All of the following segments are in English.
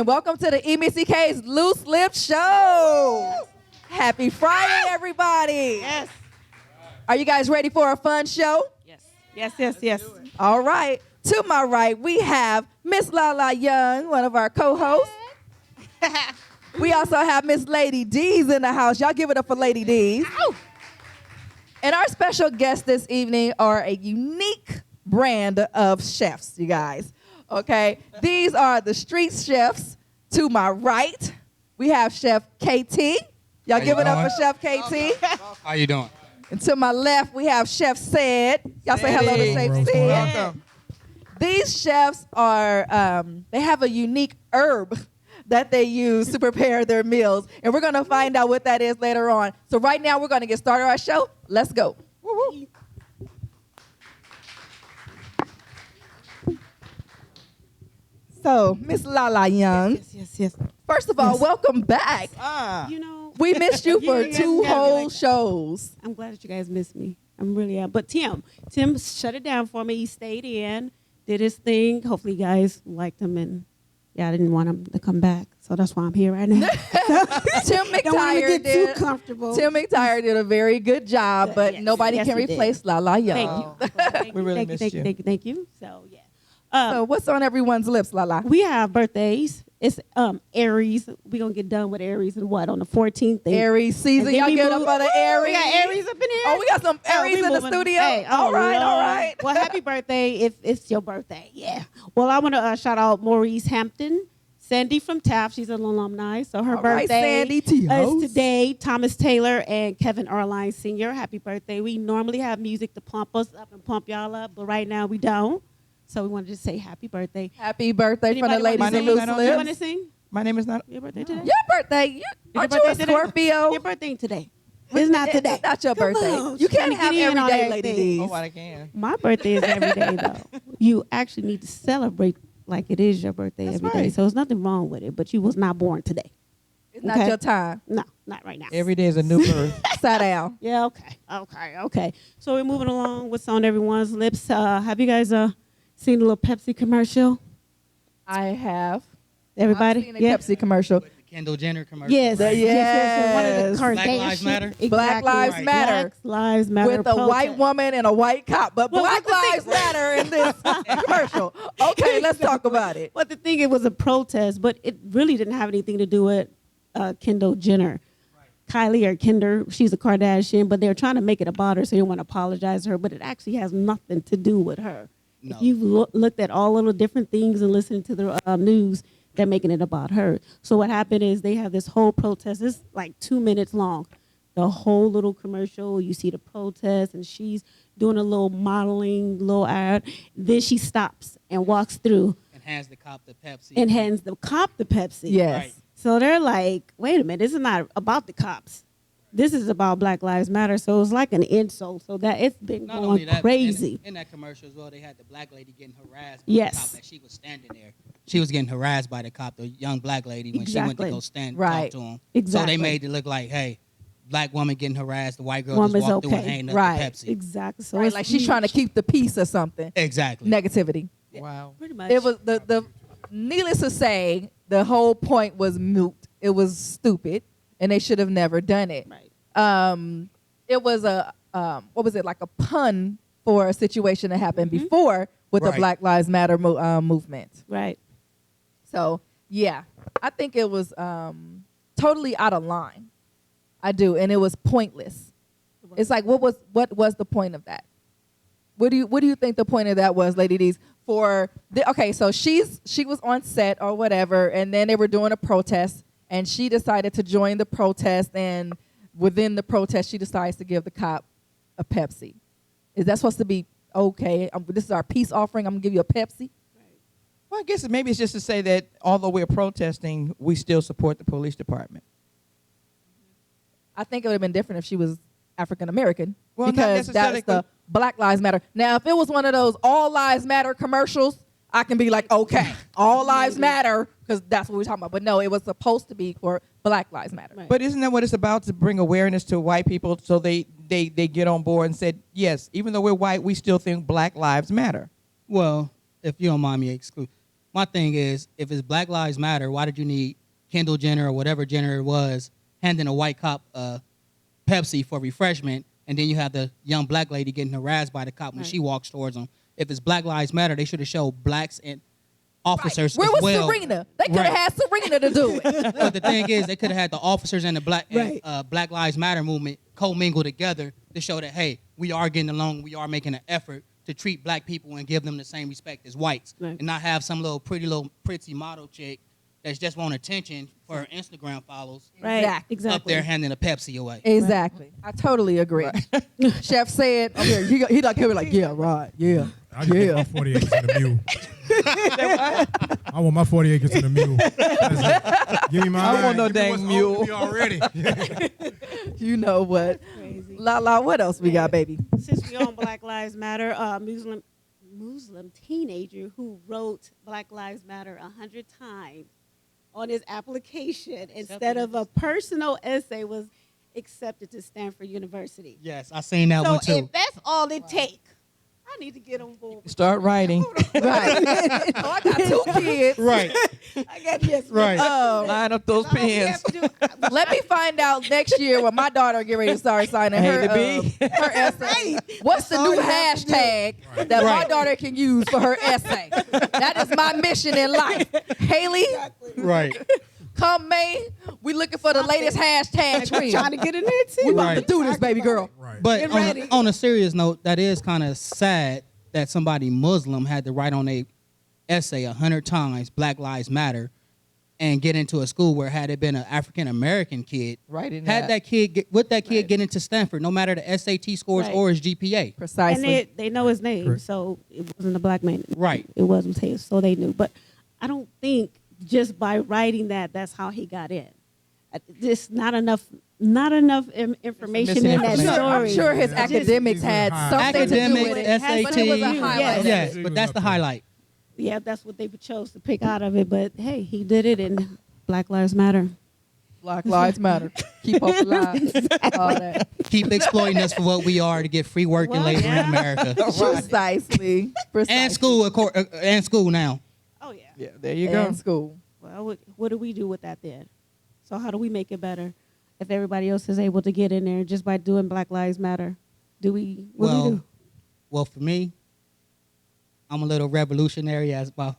and welcome to the EmissyK's Loose Lip Show. Happy Friday, everybody. Yes. Are you guys ready for a fun show? Yes. All right. To my right, we have Miss Lala Young, one of our co-hosts. We also have Miss Lady D's in the house. Y'all give it up for Lady D's. Ow. And our special guests this evening are a unique brand of chefs, you guys. Okay? These are the street chefs. To my right, we have Chef KT. Y'all give it up for Chef KT. How you doing? And to my left, we have Chef Said. Y'all say hello to Chef Said. Welcome. These chefs are, they have a unique herb that they use to prepare their meals. And we're going to find out what that is later on. So right now, we're going to get started our show. Let's go. Woo-hoo. So, Miss Lala Young, Yes. first of all, welcome back. You know, We missed you for Yeah, two yeah, whole like- shows. I'm glad that you guys missed me. I'm really am. But Tim shut it down for me. He stayed in, did his thing. Hopefully, you guys liked him, and I didn't want him to come back, so that's why I'm here right now. Tim Don't want to McTire get too did. comfortable. Tim McTire did a very good job, but Yes. nobody Yes, can he did. replace Lala Young. Thank you. We really missed you. Thank you. So yeah. So what's on everyone's lips, Lala? We have birthdays. It's Aries. We're going to get done with Aries and what, on the 14th? Aries season. And then Y'all we get up move- for the Aries. We got Aries up in here. Oh, we got some Aries we in the moving. studio. Hey, all right. Well, happy birthday if it's your birthday. Yeah. Well, I want to shout out Maurice Hampton. Sandy from Taft, she's an alumni, so her All right, birthday Sandy T. is today. Thomas Taylor and Kevin Erline Sr., happy birthday. We normally have music to pump us up and pump y'all up, but right now we don't. So we want to just say happy birthday. Happy birthday from the Anybody ladies wanna in sing? Loose You want to Lips. sing? My name is not. Your birthday today? Your birthday. Aren't you a birthday today? Scorpio? Your birthday ain't today. It's not today. It's not your Come birthday. on, You she's can't trying to have get in every on day, everything. Lady D's. Oh, I can. My birthday is every day, though. You actually need to celebrate like it is your birthday That's every day. right. So there's nothing wrong with it, but you was not born today. It's not Okay. your time. No, not right now. Every day is a new birth. Sit down. Yeah, okay. So we're moving along. What's on everyone's lips? Have you guys seen the little Pepsi commercial? I have. Everybody? I've seen a Pepsi commercial. With the Kendall Jenner commercial. Yes. right? Yes. One of Yes. the Black Lives Kardashian- Matter? Exactly. Black Lives Right. Matter. Black Lives Matter. With a white protest. woman and a white cop. But Well, Black what the Lives Matter in this commercial. Okay, let's talk about it. But the thing, it was a protest, but it really didn't have anything to do with Kendall Jenner. Kylie or Kinder, she's a Kardashian, but they're trying to make it about her, so you want to apologize to her, but it actually has nothing to do with her. No. If you've looked at all of the different things and listened to the news, they're making it about her. So what happened is they have this whole protest. It's like 2 minutes long. The whole little commercial, you see the protest, and she's doing a little modeling, little ad. Then she stops and walks through And hands the cop the Pepsi. and hands the cop the Pepsi. Yes. Right. So they're like, wait a minute, this is not about the cops. This is about Black Lives Matter. So it's like an insult. So that it's been Not only going that, crazy. in that commercial as well, they had the black lady getting harassed by Yes. the cop as she was standing there. She was getting harassed by the cop, the young black lady, when she went Exactly. to go stand Right. talk to him. Exactly. So they made it look like, hey, black woman getting harassed, the white girl Woman's just walked through and okay. handed up Right. the Pepsi. Exactly. So Right, it's like she's trying to keep the peace or something. Exactly. Negativity. Wow. pretty much. It was the needless to say, the whole point was moot. It was stupid, and they should have never done it. right. It was a what was it, like a pun for a situation that happened before with the Right. Black Lives Matter movement. Right. So yeah, I think it was totally out of line. I do, and it was pointless. It's like, what was the point of that? What do you think the point of that was, Lady D's? Okay, so she was on set or whatever, and then they were doing a protest, and she decided to join the protest, and within the protest, she decides to give the cop a Pepsi. Is that supposed to be okay? This is our peace offering. I'm gonna give you a Pepsi. Well, I guess maybe it's just to say that although we're protesting, we still support the police department. I think it would have been different if she was African American, Well, not because necessarily, that's the Black Lives Matter. Now, if it was one of those All Lives Matter commercials, I can be like, okay, All Lives Matter, because that's what we're talking about. But no, it was supposed to be for Black Lives Matter. Right. But isn't that what it's about, to bring awareness to white people so they get on board and said, yes, even though we're white, we still think Black lives matter? Well, if you don't mind me my thing is, if it's Black Lives Matter, why did you need Kendall Jenner or whatever Jenner it was handing a white cop Pepsi for refreshment, and then you have the young black lady getting harassed by the cop when she walks towards them? If it's Black Lives Matter, they should have showed blacks and officers Where as was well. Serena? They could have had Serena to do it. But the thing is, they could have had the officers and the Right. Black Lives Matter movement co-mingle together to show that, hey, we are getting along, we are making an effort to treat black people and give them the same respect as whites, Right. and not have some little pretty model chick that's just want attention for her Instagram follows Right. Exactly. up there handing a Pepsi away. Exactly. I totally agree. Chef said, okay, he like, he was like, yeah, right, yeah. I just want my 40 acres and a mule. I want my 40 acres and a mule. Give me my. I don't want no give me dang what's mule. owed to me already. You know what? Crazy. La, what else we got, baby? Since we on Black Lives Matter, Muslim teenager who wrote Black Lives Matter 100 times on his application instead of a personal essay was accepted to Stanford University. Yes, I seen that So one too. if that's all it takes, I need to get on board. Start writing. Right. Oh, I got 2 kids. Right, I got yes, right. Line up those pens. Let me find out next year when my daughter get ready to start signing her, Haley B. her essay. What's the new hashtag that my daughter can use for her essay? That is my mission in life. Haley, Right. come May, we looking for the latest hashtag trend. trying to get in there too. We about Right. to do this, baby girl. Right. But Get ready. on a serious note, that is kind of sad that somebody Muslim had to write on a essay 100 times Black Lives Matter and get into a school where had it been an African American kid, Writing had that kid get into Stanford, no matter the SAT scores Right. or his GPA. And Precisely. they know his name, Correct. so it wasn't a black man. Right. It wasn't his, so they knew. But I don't think just by writing that's how he got in. Just not enough information Missing in that information. story. I'm sure his Yeah, academics had high. something to do Academics, with it. SAT, But it was a highlight. yes, He but was that's up the there. highlight. Yeah, that's what they chose to pick out of it. But hey, he did it, and Black Lives Matter. Black Lives Matter. Keep hope alive. All that. Keep exploiting us for what we are to get free work and Well, labor yeah. in America. Precisely. And school, and school now. Oh yeah. Yeah, there you go. And school. Well, what do we do with that then? So how do we make it better if everybody else is able to get in there just by doing Black Lives Matter? What do we do? Well, for me, I'm a little revolutionary, as my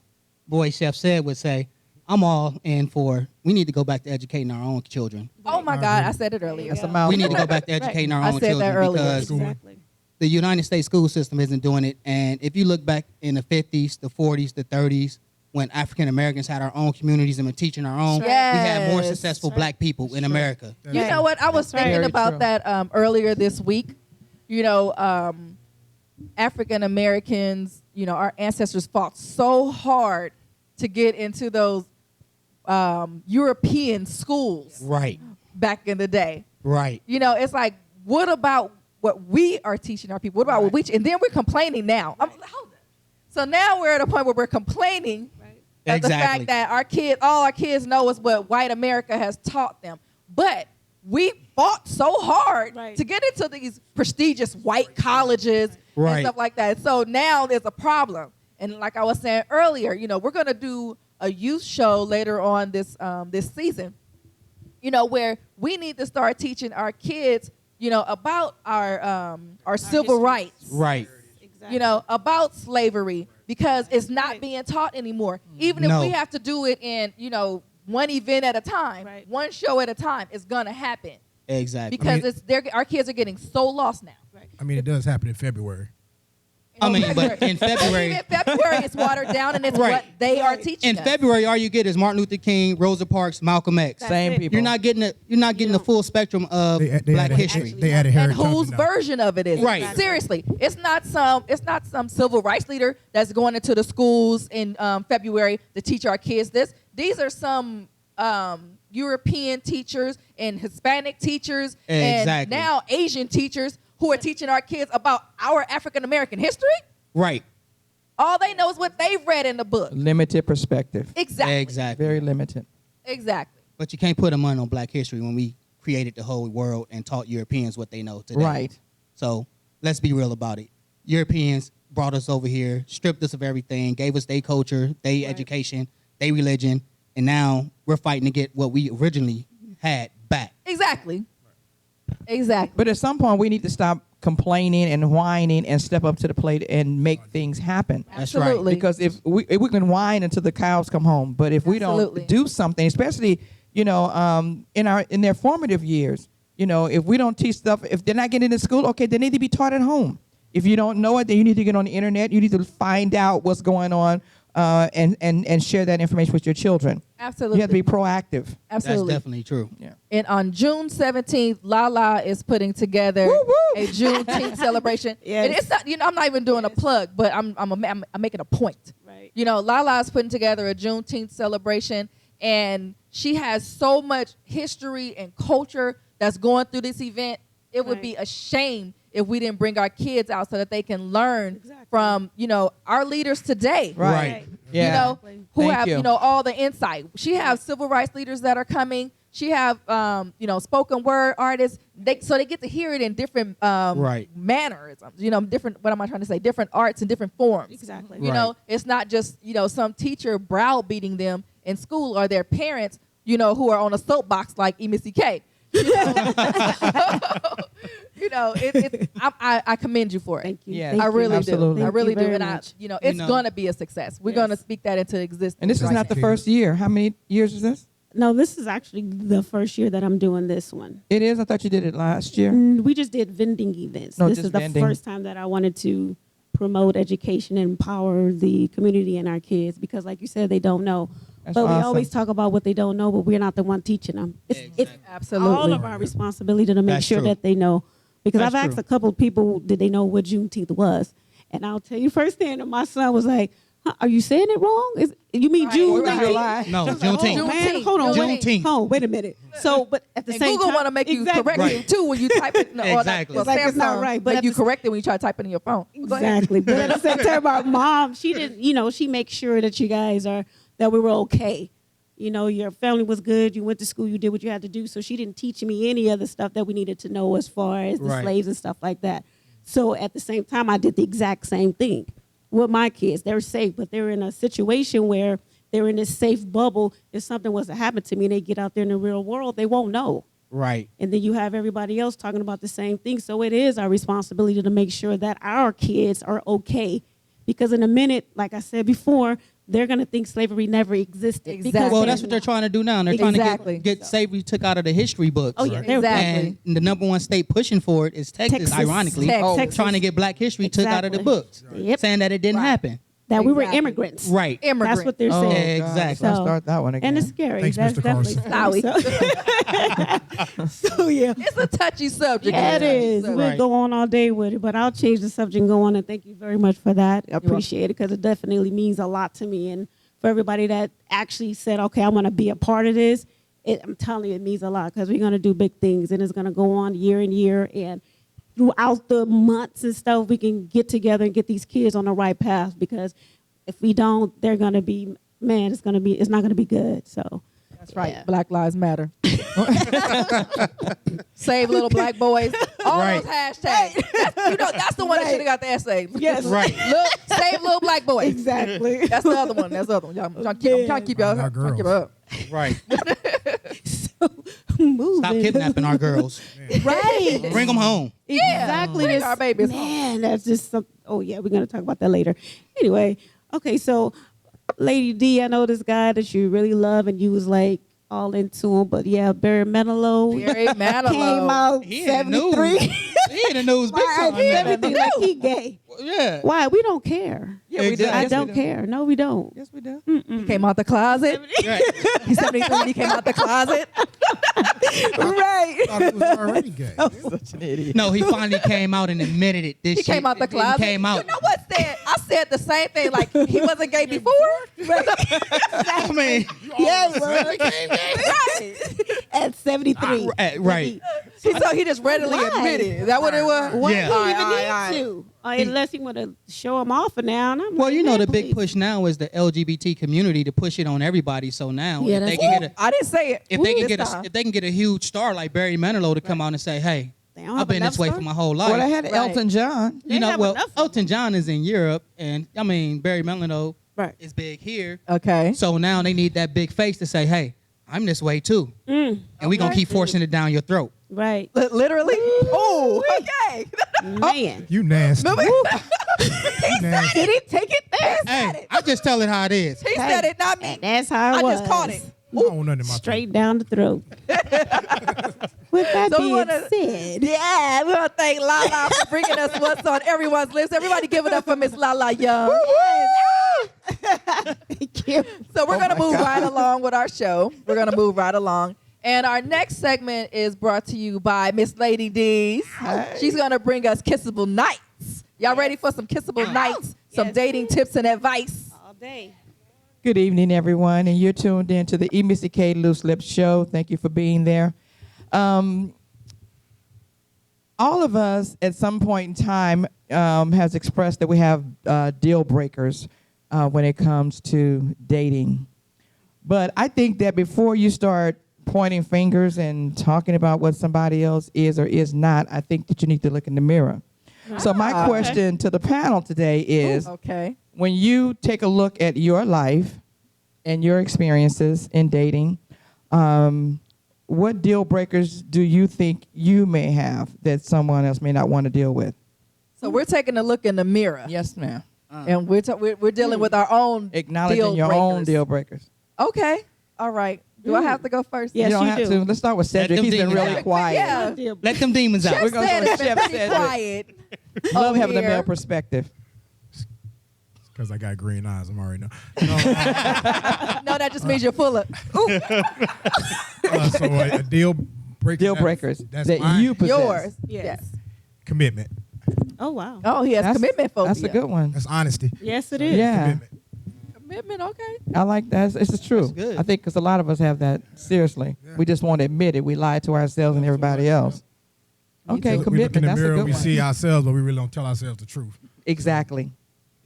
boy Chef said would say. I'm all in for, we need to go back to educating our own children. Oh my God, I said it earlier. That's a Yeah. mouthful. We need to go back to educating our I own said that children earlier. because Exactly. the United States school system isn't doing it. And if you look back in the 50s, the 40s, the 30s, when African Americans had our own communities and were teaching our own, we had more Yes. successful black people in America. You know what? I was That's right. thinking Very about true. that earlier this week. You know, African Americans, you know, our ancestors fought so hard to get into those European schools Right, back in the day. right. You know, it's like, what about what we are teaching our people? What about what we? And then we're complaining now. Hold it. So now we're at a point where we're complaining at the Exactly. fact that all our kids know is what white America has taught them. But we fought so hard Right. to get into these prestigious white colleges Right. and stuff like that. So now there's a problem. And like I was saying earlier, you know, we're going to do a youth show later on this season, you know, where we need to start teaching our kids, you know, about our civil history. rights, Right. Exactly. you know, about slavery, because it's not Right. being taught anymore. Even if No. we have to do it in, you know, one event at a time, Right. one show at a time, it's going to happen. Exactly. Because I mean- our kids are getting so lost now. Right. I mean, it does happen in February. I mean, but in February, Even February, it's watered down, and it's Right. what they are teaching in us. February, all you get is Martin Luther King, Rosa Parks, Malcolm X. That's Same it. people. You're not getting the full spectrum of They black added, history. They added Harry And whose Tubman now. version of it is it? Right. Seriously, it's not some civil rights leader that's going into the schools in February to teach our kids this. These are some European teachers and Hispanic teachers and Exactly. now Asian teachers who are teaching our kids about our African American history. Right. All they know is what they've read in the book. Limited perspective. Exactly. Exactly. Very limited. Exactly. But you can't put a money on black history when we created the whole world and taught Europeans what they know today. Right. So let's be real about it. Europeans brought us over here, stripped us of everything, gave us their culture, their education, their religion, and now we're fighting to get what we originally had back. Exactly. Exactly. But at some point, we need to stop complaining and whining and step up to the plate and make things happen. That's right. Absolutely. Because if we can whine until the cows come home, but if we Absolutely. don't do something, especially in their formative years, if we don't teach stuff, if they're not getting into school, okay, they need to be taught at home. If you don't know it, then you need to get on the internet. You need to find out what's going on and share that information with your children. Absolutely. You have to be proactive. Absolutely. That's definitely true. Yeah. And on June 17th, Lala is putting together Woo, woo. a Juneteenth celebration. Yes. And it's not, I'm not even doing a plug, but I'm making a point. Right. Lala is putting together a Juneteenth celebration, and she has so much history and culture that's going through this event. It would Right. be a shame if we didn't bring our kids out so that they can learn Exactly. from, our leaders today. Right. Yeah. Who Thank have, you. all the insight. She has civil rights leaders that are coming. She have, spoken word artists. So they get to hear it in different Right. mannerisms. Different. What am I trying to say? Different arts and different forms. Exactly. Right. It's not just some teacher browbeating them in school or their parents, who are on a soapbox like EmissyK's. I commend you for it. Thank you. Yeah. Thank I you. really Absolutely. do. I Thank really you do. very And much. it's know. going to be a success. We're Yes. going to speak that into existence. And this is right not the now. first year. How many years is this? No, this is actually the first year that I'm doing this one. It is? I thought you did it last year. We just did vending events. No, This just is the vending. first time that I wanted to promote education and empower the community and our kids because, like you said, they don't know. That's but we awesome. always talk about what they don't know, but we're not the one teaching them. It's Absolutely. all of our responsibility to make That's sure true. that they know. Because That's I've asked true. a couple of people, did they know what Juneteenth was? And I'll tell you firsthand, and my son was like, huh, are you saying it wrong? You mean Right. June? What was your 19th? lie? No, I was like, Juneteenth. oh, man, Juneteenth. hold on, Juneteenth. Hold on, wait a minute. So, but at the And same Google time, want to make you exactly. correct you too when you type it. Exactly. Or It's like it's not Samsung right, but make at you the- correct it when you try to type it in your phone. Go ahead. Exactly. But at the same time, our mom, she didn't, she makes sure that you guys that we were okay. Your family was good. You went to school. You did what you had to do. So she didn't teach me any other stuff that we needed to know as far as the Right. slaves and stuff like that. So at the same time, I did the exact same thing with my kids. They're safe, but they're in a situation where they're in this safe bubble. If something was to happen to me and they get out there in the real world, they won't know. Right. And then you have everybody else talking about the same thing. So it is our responsibility to make sure that our kids are okay. Because in a minute, like I said before, they're going to think slavery never existed. Exactly. Because Well, they- that's what they're trying to do now. They're Exactly. trying to get slavery took out of the history books. Oh, yeah. They're Exactly. And the number one state pushing for it is Texas, Texas. ironically. Texas. Trying to get black history took out of the Exactly. books. Yep. Saying that it didn't Right. happen. that we were Exactly. immigrants. Right. Immigrant. That's what they're Oh, saying. God, Exactly. let's not start that one again. And it's scary. Thanks, That's Mr. definitely scary. So yeah. It's a touchy subject. Yeah, it is. So- We'll Right. go on all day with it, but I'll change the subject and go on. And thank you very much for that. I appreciate it because it definitely means a lot to me. And for everybody that actually said, okay, I'm going to be a part of this, I'm telling you, it means a lot because we're going to do big things and it's going to go on year and year. And throughout the months and stuff, we can get together and get these kids on the right path because if we don't, they're going to be, man, it's not going to be good. So That's right. Yeah. Black Lives Matter. Save little black boys. All Right. those hashtags. That's the one that should have got the essay. Yes. Right. Look, save little black boys. exactly. That's the other one. That's the other one. Y'all, I'm trying to keep y'all Not trying to keep girls. up. Right. Moving. Stop kidnapping our girls. Right. Bring them home. Exactly. Bring This- our babies home. Man, that's just some. Oh yeah, we're gonna talk about that later. Anyway, okay, so Lady D, I know this guy that you really love, and you was like all into him, but yeah, Barry Manilow Barry Manilow. came out He in the news. 73. He in the news big Why, time. everything like he gay. Yeah. Why? We don't care. Yeah, we do. Exactly. I Yes, we don't do. care. No, we don't. Yes, we do. He came out the closet. Right. He's 73 when he came out the closet. Right. thought he was already gay. Such an idiot. No, he finally came out and admitted it. This He shit, came out the it closet. Came out. You know what? I said the same thing. Like, he wasn't gay before. I mean, Yeah, right. At 73. right. So he just readily Why? admitted it. Is that what it was? Why Yeah. do you All even right, need to? Unless he want to show him off for now. And I'm Well, like, you know, man, the big please. push now is the LGBT community to push it on everybody. So now, Yeah, if they that's can get a I didn't say it. if they can This get time. if they can get a huge star like Barry Manilow to come out and say, "Hey, They don't I've have been enough this way stuff? for my whole life. Well, I had Right. Elton John. You know, have well, enough of Elton John is in Europe, and I mean Barry Manilow Right. is big here. Okay. So now they need that big face to say, "Hey, I'm this way too," and we gonna keep forcing it down your throat. Right. Literally. Oh, okay. Man. You nasty. Remember? You nasty. Did he take it there? Hey, I just tell it how it is. He said it, not me. That's how it I was. just caught it. I don't want nothing in my Straight down the throat. With that So we being wanna- said, Yeah, we want to thank Lala for bringing us what's on everyone's lips. Everybody give it up for Miss Lala Young. thank you. So we're Oh going to my move God. right along with our show. We're going to move right along. And our next segment is brought to you by Miss Lady D's. She's going to bring us kissable nights. Y'all ready for some kissable nights? Some Yes. dating tips and advice? All day. Good evening, everyone, and you're tuned in to the EmissyK's Loose Lips Show. Thank you for being there. All of us, at some point in time, has expressed that we have deal breakers when it comes to dating. But I think that before you start pointing fingers and talking about what somebody else is or is not, I think that you need to look in the mirror. So my question to the panel today is, Okay. when you take a look at your life and your experiences in dating, what deal breakers do you think you may have that someone else may not want to deal with? So we're taking a look in the mirror. Yes, ma'am. And we're dealing with our own Acknowledging deal your own breakers. deal breakers. Okay. All right. Do I have to go first? Yes, you don't you have do. to. Let's start with Cedric. them He's been demons really out. quiet. Yeah. Let them demons out. We're gonna Chef go to said it's been Chef pretty Cedric. quiet. Love over having the here. male perspective. Because I got green eyes. I'm already know. No, that just means you're full of So a deal breaker. Deal breakers That's that mine. you possess. yours. Yes. Commitment. Oh, wow. Oh, he has That's- commitment phobia. That's a good one. That's honesty. Yes, it is. Yeah. Commitment. Commitment, okay. I like that. It's true. That's good. I think because a lot of us have that. Seriously, Yeah. we just won't admit it. We lie to ourselves and everybody else. Okay, We look commitment. in the That's a mirror, good we one. see ourselves, but we really don't tell ourselves the truth. Exactly.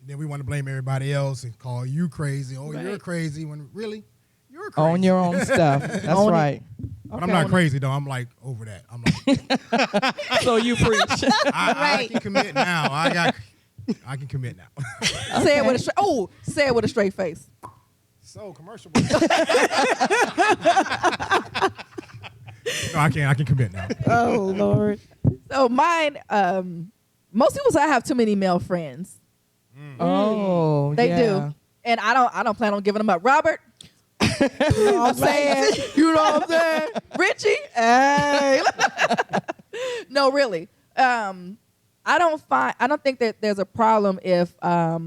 And then we want to blame everybody else and call you crazy. Oh, you're crazy. When really, you're crazy. Own your own stuff. That's Own it. right. But I'm not crazy though. I'm like over that. I'm like, So you preach. I can commit now. I can commit now. Say it with a say it with a straight face. So commercial. No, I can commit now. Oh, Lord. So mine, most people say I have too many male friends. Oh, They yeah. do, and I don't plan on giving them up. Robert, you know what I'm saying? You know what I'm saying? Richie, hey. No, really. I don't think that there's a problem if a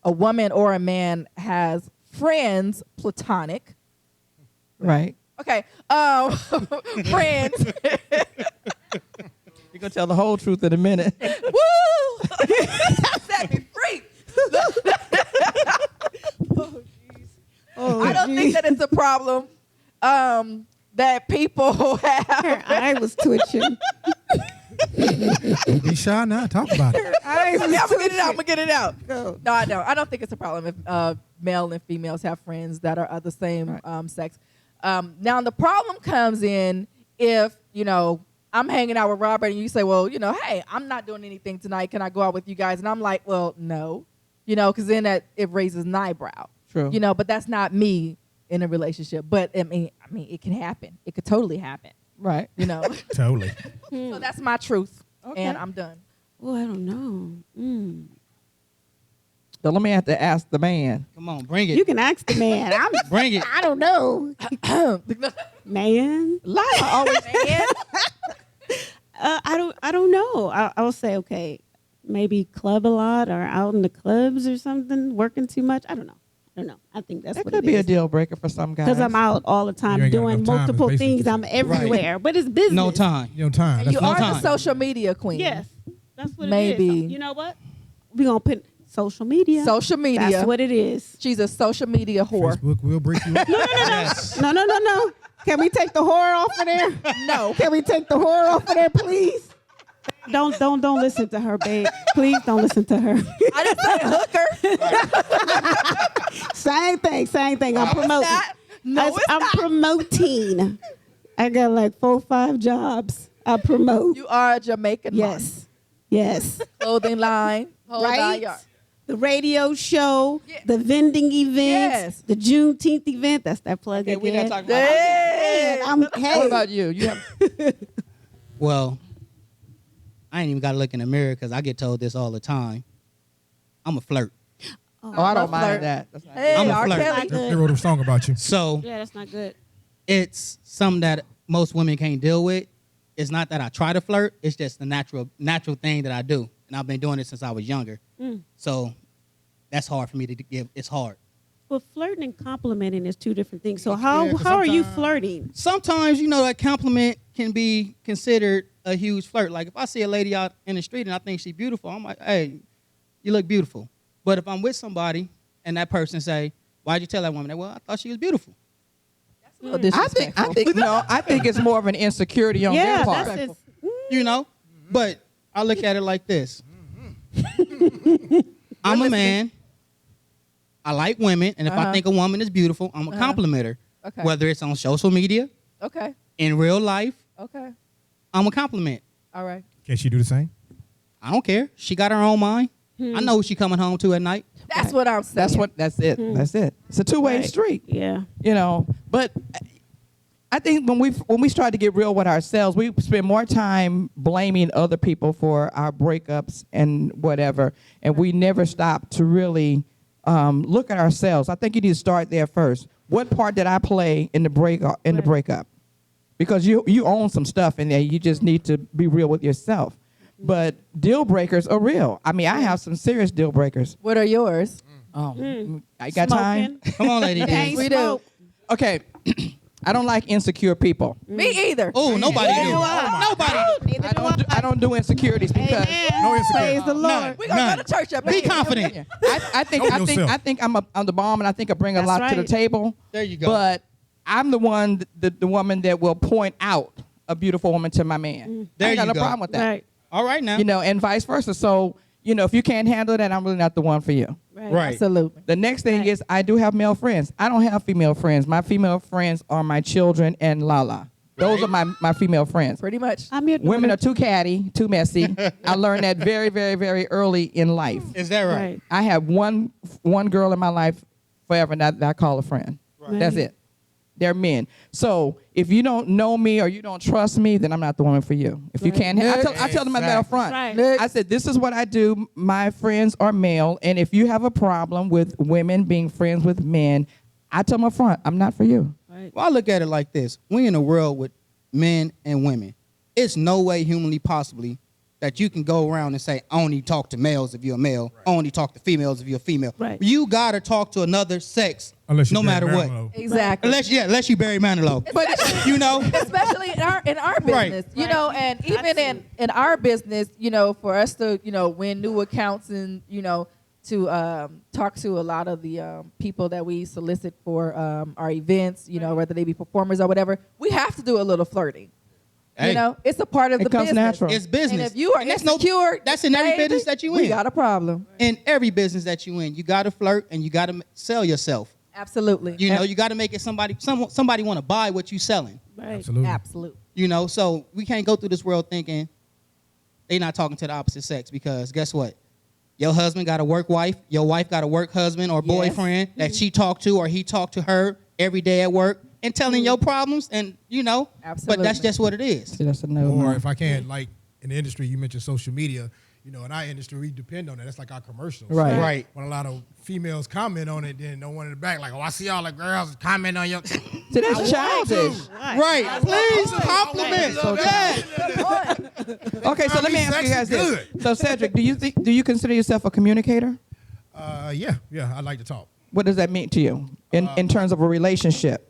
woman or a man has friends, platonic. Right. Okay, friends. You're going to tell the whole truth in a minute. Woo! Set me free. Oh, I don't think that it's a problem that people have. Her eye was twitching. Be shy now. Talk about it. I'm gonna get it out. Go. No, I don't. I don't think it's a problem if male and females have friends that are of the same sex. Now the problem comes in if I'm hanging out with Robert and you say, well, hey, I'm not doing anything tonight. Can I go out with you guys? And I'm like, well, no, because then it raises an eyebrow. True. But that's not me in a relationship. But I mean, it can happen. It could totally happen. Right. Totally. So that's my truth, Okay. and I'm done. Oh, I don't know. So let me have to ask the man. Come on, bring it. You can ask the man. Bring it. I don't know. Man. Lila always. I don't know. I'll say, okay, maybe club a lot or out in the clubs or something, working too much. I don't know. I think that's That what could it be a is. deal breaker for some guys. Because I'm out all the You time ain't got doing enough time, multiple basically. things. I'm everywhere. But it's business. No time. You know, time. And That's you no are the time. social media queen. Yes. That's what it Maybe. is. So, you know what? We're going to put social media. Social media. That's what it is. She's a social media whore. Facebook will break you up. Yes. No. Can we take the horror off of there? No. Can we take the horror off of there, please? Don't listen to her, babe. Please don't listen to her. I didn't say hooker. Same thing. I'm promoting. not. No, it's I'm not. promoting. I got like 4 or 5 jobs. I promote. You are a Jamaican Yes. Yes. model. Clothing line. Whole Right? 9 yards. The radio show, Yeah. the vending events, Yes. the Juneteenth event. That's that plug Okay, again. we're not talking about Hey. Hey. What about you? You have Well, I ain't even got to look in the mirror because I get told this all the time. I'm a flirt. Oh, I don't flirt. mind that. That's not Hey, I'm a R. flirt. Kelly. Good. They wrote a song about you. So Yeah, that's not good. it's something that most women can't deal with. It's not that I try to flirt. It's just the natural thing that I do. And I've been doing it since I was younger. So that's hard for me to give. It's hard. Well, flirting and complimenting is two different things. So Yeah, how 'cause are you sometimes- flirting? Sometimes, a compliment can be considered a huge flirt. Like if I see a lady out in the street and I think she's beautiful, I'm like, hey, you look beautiful. But if I'm with somebody and that person say, why'd you tell that woman that? Well, I thought she was beautiful. That's a little disrespectful. I think it's more of an insecurity on Yeah, their part. that's But I look at it like this. I'm a man. I like women. And if I think a woman is beautiful, I'm a complimenter. Okay. Whether it's on social media, Okay. in real life, Okay. I'm a compliment. All right. Can she do the same? I don't care. She got her own mind. I know who she coming home to at night. That's what I'm saying. That's it. That's it. It's a two-way Right. street. Yeah. But I think when we start to get real with ourselves, we spend more time blaming other people for our breakups and whatever, and we never stop to really look at ourselves. I think you need to start there first. What part did I play in the breakup? Because you own some stuff in there. You just need to be real with yourself. But deal breakers are real. I mean, I have some serious deal breakers. What are yours? I got time. Smoking. Come on, Lady D. Ain't We do. smoke. Okay. I don't like insecure people. Me either. Oh, nobody Neither do. do I. Nobody. Neither do I. I don't do insecurities because Amen. No insecurity. Praise the Lord. We're going to None. go to church up Be here. confident. I think I'm the bomb, and I think I bring a That's lot to the right. table. There you go. But I'm the one, the woman that will point out a beautiful woman to my man. There I ain't got you no go. problem with that. Right. All right now. And vice versa. So if you can't handle that, I'm really not the one for you. Right. Absolutely. The next thing Right. is I do have male friends. I don't have female friends. My female friends are my children and Lala. Those are my female friends. Pretty much. I'm your Women daughter. are too catty, too messy. I learned that very, very, very early in life. Is that right? Right. I have one girl in my life forever that I call a friend. Right. That's it. They're men. So if you don't know me or you don't trust me, then I'm not the woman for you. If you Right. can't, I tell them that up front. Right. I said, this is what I do. My friends are male, and if you have a problem with women being friends with men, I tell them up front, I'm not for you. Right. Well, I look at it like this. We in a world with men and women. It's no way humanly possibly that you can go around and say, I only talk to males if you're a male. I only talk to females if you're a female. Right. You got to talk to another sex Unless you no matter what. Exactly. Unless you Barry Manilow. But, Especially in our Right. business, and even in our business, for us to, win new accounts and, to talk to a lot of the people that we solicit for our events, whether they be performers or whatever, we have to do a little flirting. Hey. It's a part of It the comes business. natural. It's business. And if you are And insecure, that's in every baby, business that you we in. got a problem. In every business that you in, you got to flirt and you got to sell yourself. Absolutely. You got to make it somebody want to buy what you selling. Right. Absolutely. Absolutely. So we can't go through this world thinking they not talking to the opposite sex, because guess what? Your husband got a work wife. Your wife got a work husband or boyfriend that she talked to or he talked to her every day at work and telling your problems, and but Absolutely. that's just what it is. See, that's a no. Or if I can't, like in the industry, you mentioned social media. In our industry, we depend on that. That's like our commercials. Right. Right. When a lot of females comment on it, then no one in the back like, oh, I see all the girls comment on your. See, that's childish. Right. Please compliment. So Yeah. Okay, so let me ask you guys this. So Cedric, do you consider yourself a communicator? Yeah, I like to talk. What does that mean to you in terms of a relationship?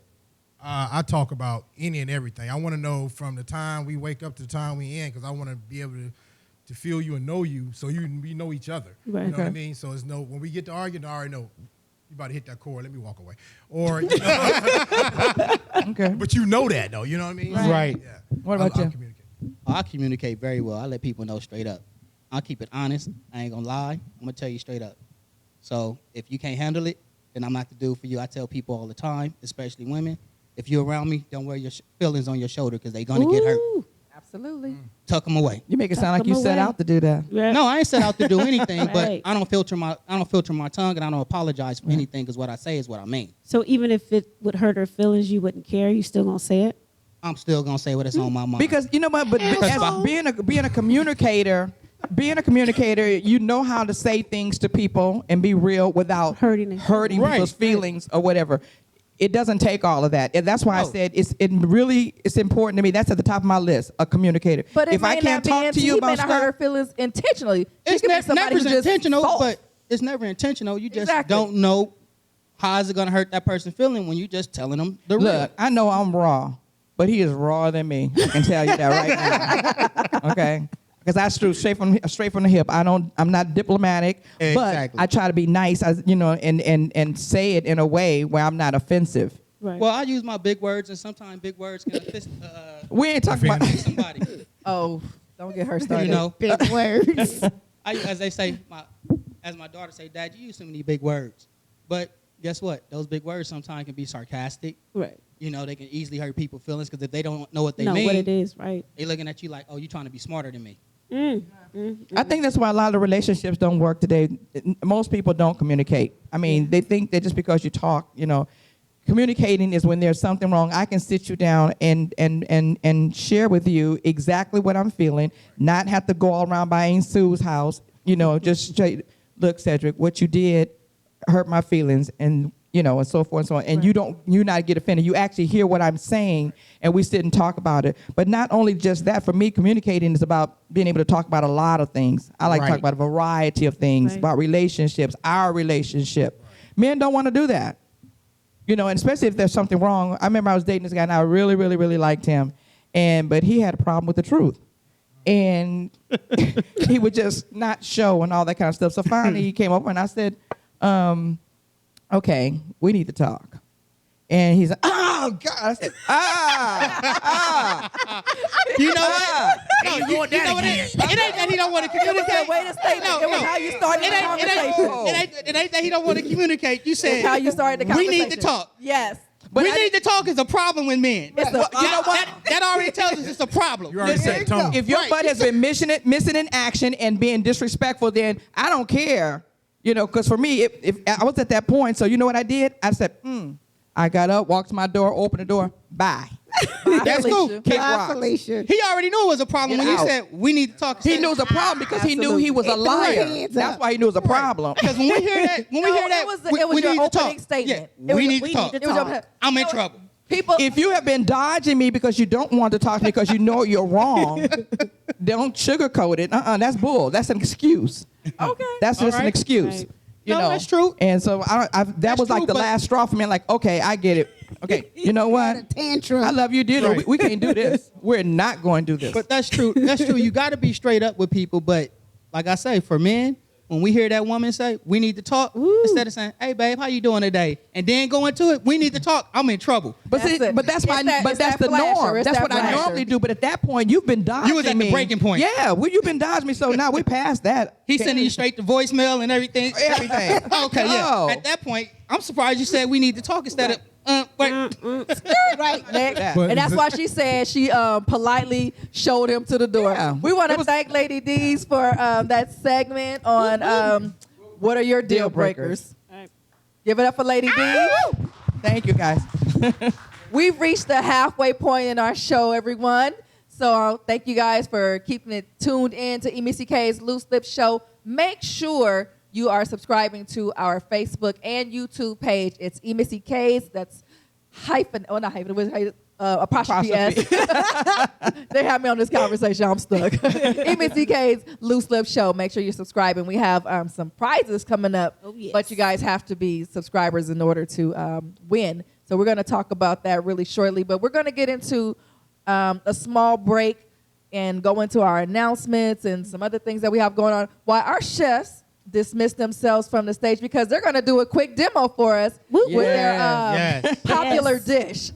I talk about any and everything. I want to know from the time we wake up to the time we end, because I want to be able to feel you and know you, so we know each other. Right. You know what I Okay. mean? So it's when we get to arguing, I already know you about to hit that chord. Let me walk away. Or, Okay. but you know that though. You know what I mean? Right. Yeah. What about I'll you? communicate. I communicate very well. I let people know straight up. I'll keep it honest. I ain't gonna lie. I'm gonna tell you straight up. So if you can't handle it, then I'm not the dude for you. I tell people all the time, especially women, if you're around me, don't wear your feelings on your shoulder, because they're gonna get hurt. Ooh. Absolutely. Tuck them away. You make it sound Tuck like you 'em set away. out to do that. Right. No, I ain't set out to do anything, but Right. I don't filter my tongue, and I don't apologize for anything, because what I say is what I mean. So even if it would hurt her feelings, you wouldn't care. You still gonna say it? I'm still gonna say what is on my mind. Because you know what, but as being a communicator, you know how to say things to people and be real without Hurting Right. people's feelings or whatever. It doesn't take all of that, and that's why I Oh. said it's important to me. That's at the top of my list, a communicator. But it if may I can't not be talk to you he may about not hurt her stuff, feelings intentionally. She it's could be somebody never who just intentional, soft. but it's never intentional. You just Exactly. don't know how is it gonna hurt that person feeling when you just telling them the real. look, I know I'm raw, but he is rawer than me. I can tell you that right now. Okay. Because I straight from the hip. I'm not diplomatic, Exactly. but I try to be nice, and say it in a way where I'm not offensive. Right. Well, I use my big words, and sometimes big words can offend We ain't talking about. somebody. Oh, don't get her started. You know, big words. as they say, as my daughter say, Dad, you use so many big words. But guess what? Those big words sometimes can be sarcastic. Right. You know, they can easily hurt people's feelings, because if they don't know what they Know mean, what it is, right? they looking at you like, oh, you trying to be smarter than me. I think that's why a lot of relationships don't work today. Most people don't communicate. I mean, they think that just because you talk, communicating is when there's something wrong. I can sit you down and share with you exactly what I'm feeling, not have to go all around by Aunt Sue's house, just straight, look, Cedric, what you did hurt my feelings, and and so forth and so on. And you not get offended. You actually hear what I'm saying, and we sit and talk about it. But not only just that, for me, communicating is about being able to talk about a lot of things. I like to talk Right. about a variety of things, Right. about relationships, our relationship. Men don't want to do that. And especially if there's something wrong. I remember I was dating this guy, and I really, really, really liked him. But he had a problem with the truth. And he would just not show and all that kind of stuff. So finally he came over and I said, okay, we need to talk. And he's like, oh, God. I said, You know what? Hey, you going You know that what again? it ain't that he don't want to communicate. Wait a statement. No, It was no. how you started the conversation. It ain't that he don't want to communicate. You said It's how you started the we conversation. need to talk. Yes. But we I need to talk is a problem with men. It's a- Well, you know what? That already tells us it's a problem. You already set the tone. if your Right. butt has been missing in action and being disrespectful, then I don't care. Because for me, if I was at that point, so you know what I did? I said, I got up, walked to my door, opened the door, bye. That's cool. Felicia. Kick Bye, rocks. Felicia. He already knew it was a problem Get when you out. said we need to talk. He knew it was a problem because he knew he was a liar. hands That's up. why he knew it was a problem. Because when we hear that, No, it was we your need to opening talk. statement. Yeah, It we was- need to talk. It was your- I'm in No, trouble. People. If you have been dodging me because you don't want to talk to me because you know you're wrong, don't sugarcoat it. That's bull. That's an excuse. Okay. That's just All an right. excuse. Right. No, that's true. And so that That's was like true, the but- last straw for me. Like, okay, I get it. Okay, you know what? Tantrum. I love you, dear. Right. We can't do this. We're not going to do this. But that's true. That's true. You got to be straight up with people. But like I say, for men, when we hear that woman say, we need to talk, instead of saying, hey, babe, how you doing today? And then go into it, we need to talk, I'm in trouble. But That's see, it. but that's It's my, that- but it's that's that the flasher. norm. It's That's that what I flasher. normally do. But at that point, you've been dodging me. You was at the breaking point. Yeah, well, you've been dodging me. So now we're past that. He's sending you straight to voicemail and everything. Everything. Okay, yeah. No. At that point, I'm surprised you said we need to talk instead of, wait. Right. Next. But And that's is why she said she politely showed him to the door. Yeah. We want It to was- thank Lady D's for that segment on what are your deal Deal breakers. Right. Give it up for Lady D. Thank you, guys. We've reached the halfway point in our show, everyone. So thank you guys for keeping it tuned in to EmissyK's Loose Lips Show. Make sure you are subscribing to our Facebook and YouTube page. It's EmissyK's. That's not hyphen, it was apostrophe S. They have me on this conversation. I'm stuck. EmissyK's Loose Lips Show. Make sure you're subscribing. We have some prizes coming up, Oh, yes. but you guys have to be subscribers in order to win. So we're going to talk about that really shortly, but we're going to get into a small break and go into our announcements and some other things that we have going on while our chefs dismiss themselves from the stage because they're going to do a quick demo for us with their Yes. popular Yes. dish.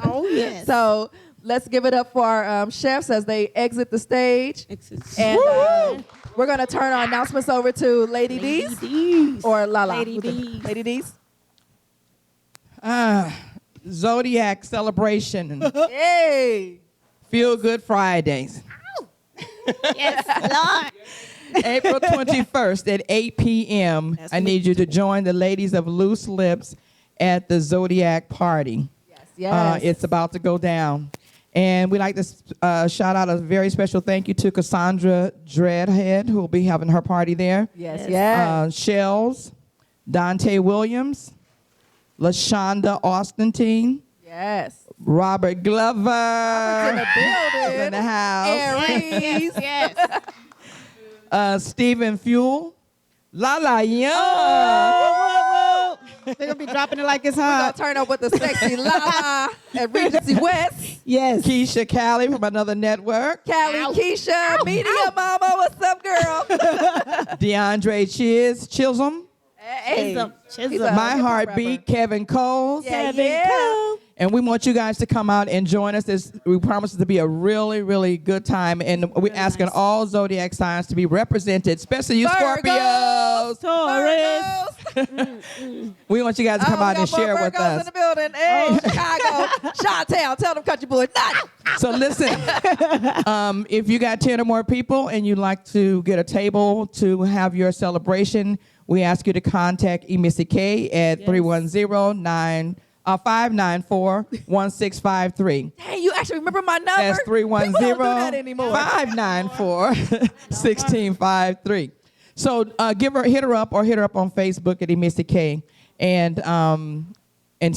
Oh, yes. So let's give it up for our chefs as they exit the stage. And we're going to turn our announcements over to Lady D's D's. or Lala. Lady D's. Lady D's. Zodiac celebration. Yay. Feel Good Fridays. Yes, Lord. April 21st at 8 p.m. That's I need you to join the ladies of Loose Lips at the Zodiac Party. Yes. It's about to go down. And we'd like to shout out a very special thank you to Cassandra Dreadhead, who will be having her party there. Yes, yes. Shells, Dante Williams, LaShonda Austentine, Yes. Robert Glover In the building. in the house, Aries. Yes. Stephen Fuel, Lala Young, They're going to be dropping it like it's We're gonna hot. turn up with the sexy Lala at Regency West. Yes. Keisha Callie from another network, Callie, Keisha, Media Mama, what's up, girl? DeAndre Chisholm, Hey, Chisholm. He's a My hip-hop Heartbeat, rapper. Kevin Coles. Yeah, Kevin yeah. Cole. And we want you guys to come out and join us. We promise it to be a really, really good time. And we're asking nice. all zodiac signs to be represented, especially you Virgos. Scorpios. Virgos. We want you guys to come Oh, out we and got more share with Virgos in us. the building. Hey, Chicago, Chi-Town, tell them country boys nothing. So listen, if you got 10 or more people and you'd like to get a table to have your celebration, we ask you to contact EmissyK at 310-594-1653. Hey, you actually remember my number? That's People don't do that anymore. 310-594-1653. So hit her up on Facebook at EmissyK and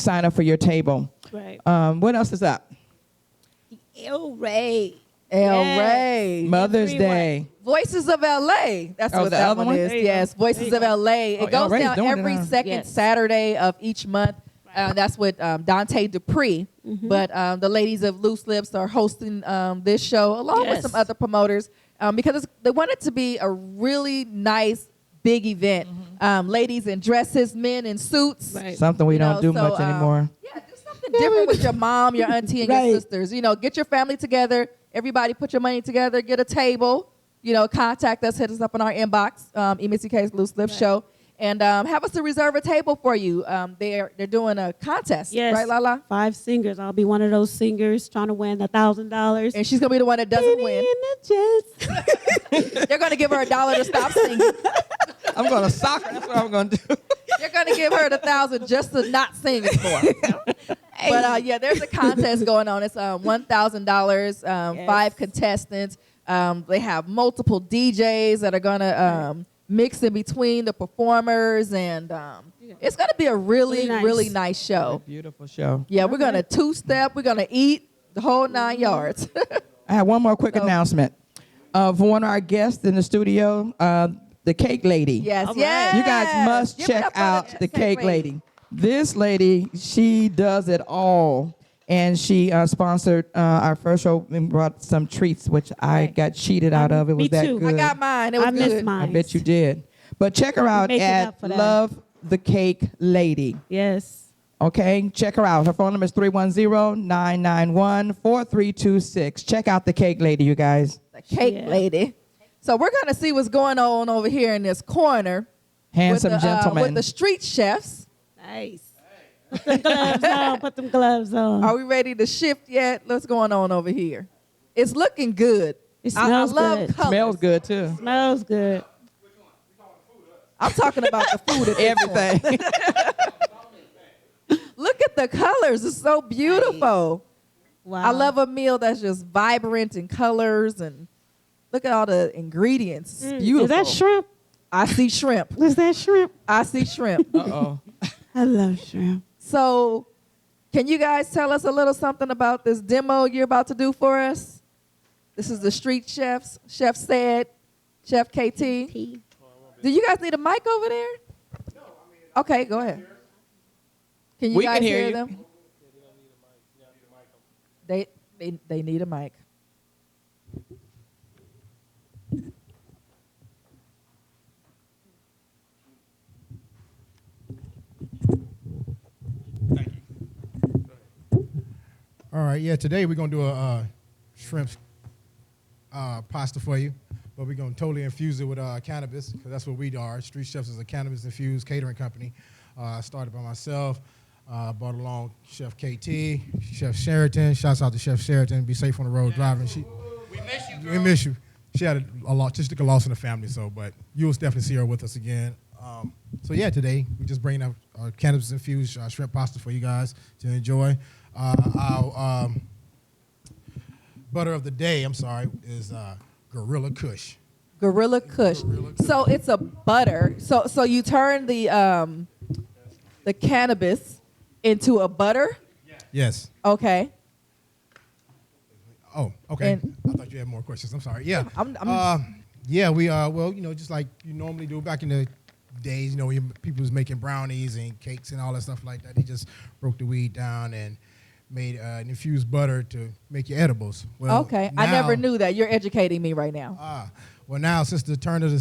sign up for your table. Right. What else is up? El Ray. El Yes. Ray. Mother's Everyone. Day. Voices of LA. That's Oh, what the that other one one? is. There you Yes, go. Voices There of you go. LA. Oh, It goes El Ray's down doing it, every huh? second Yes. Saturday of each month. That's with Dante Dupree. But the ladies of Loose Lips are hosting this show along with Yes. some other promoters because they want it to be a really nice, big event. Ladies in dresses, men in suits. Right. Something we You don't know, do so, much anymore. Yeah, do something different with your mom, your auntie, and Right. your sisters. Get your family together. Everybody put your money together. Get a table. Contact us. Hit us up in our inbox, EmissyK's Loose Lips Show. And have us to reserve a table for you. They're doing a contest, Yes. right, Lala? 5 singers. I'll be one of those singers trying to win $1,000. And she's going to be the one that doesn't win. They're going to give her $1 to stop singing. I'm going to sock her. That's what I'm going to do. They're going to give her the $1,000 just to not sing anymore. But there's a contest going on. It's $1,000, 5 contestants. They have multiple DJs that are going to mix in between the performers, and it's going to be a really, really nice show. Beautiful show. Yeah, we're going to two-step. We're going to eat the whole 9 yards. I have one more quick So- announcement. For one of our guests in the studio, the Cake Lady. Yes, All right. yes. You guys must Give it check up for out the Cake Lady. This lady, she does it all. And she sponsored our first show and brought some treats, which I got cheated out of. It was Me that too. good. I got mine. It was I missed good. mine. I bet you did. But check her out Make it at up for that. Love the Cake Lady. Yes. Okay, check her out. Her phone number is 310-991-4326. Check out the Cake Lady, you guys. The Cake Yeah. Lady. So we're going to see what's going on over here in this corner. Handsome with the, gentleman. with the street chefs. Nice. Put them gloves on. Put them gloves on. Are we ready to shift yet? What's going on over here? It's looking good. It smells I love good. colors. Smells good, too. Smells good. I'm talking about the food. At this point. Everything. Look at the colors. It's so beautiful. Wow. I love a meal that's just vibrant in colors, and look at all the ingredients. It's beautiful. Is that shrimp? I see shrimp. Is that shrimp? I see shrimp. Uh-oh. I love shrimp. So, can you guys tell us a little something about this demo you're about to do for us? This is the Street Chefs. Chef said, Chef KT. Do you guys need a mic over there? Okay, go ahead. Can you We guys can hear hear you. them? They need a mic. All right, yeah. Today we're gonna do a shrimp pasta for you, but we're gonna totally infuse it with cannabis because that's what we are. Street Chefs is a cannabis infused catering company. Started by myself. Brought along Chef KT, Chef Sheraton. Shouts out to Chef Sheraton. Be safe on the road driving. We miss you, girl. We miss you. She had a loss in the family, but you'll definitely see her with us again. So yeah, today we just bring up our cannabis infused shrimp pasta for you guys to enjoy. Our butter of the day, is Gorilla Kush. Gorilla Kush. So it's a butter. So you turn the cannabis into a butter? Yes. Okay. Oh, okay. And- I thought you had more questions. I'm sorry. Yeah. I'm- Yeah, we just like you normally do back in the days, when people was making brownies and cakes and all that stuff like that. They just broke the weed down and made an infused butter to make your edibles. Well, Okay. I never knew that. You're educating me right now. Well, now since the turn of the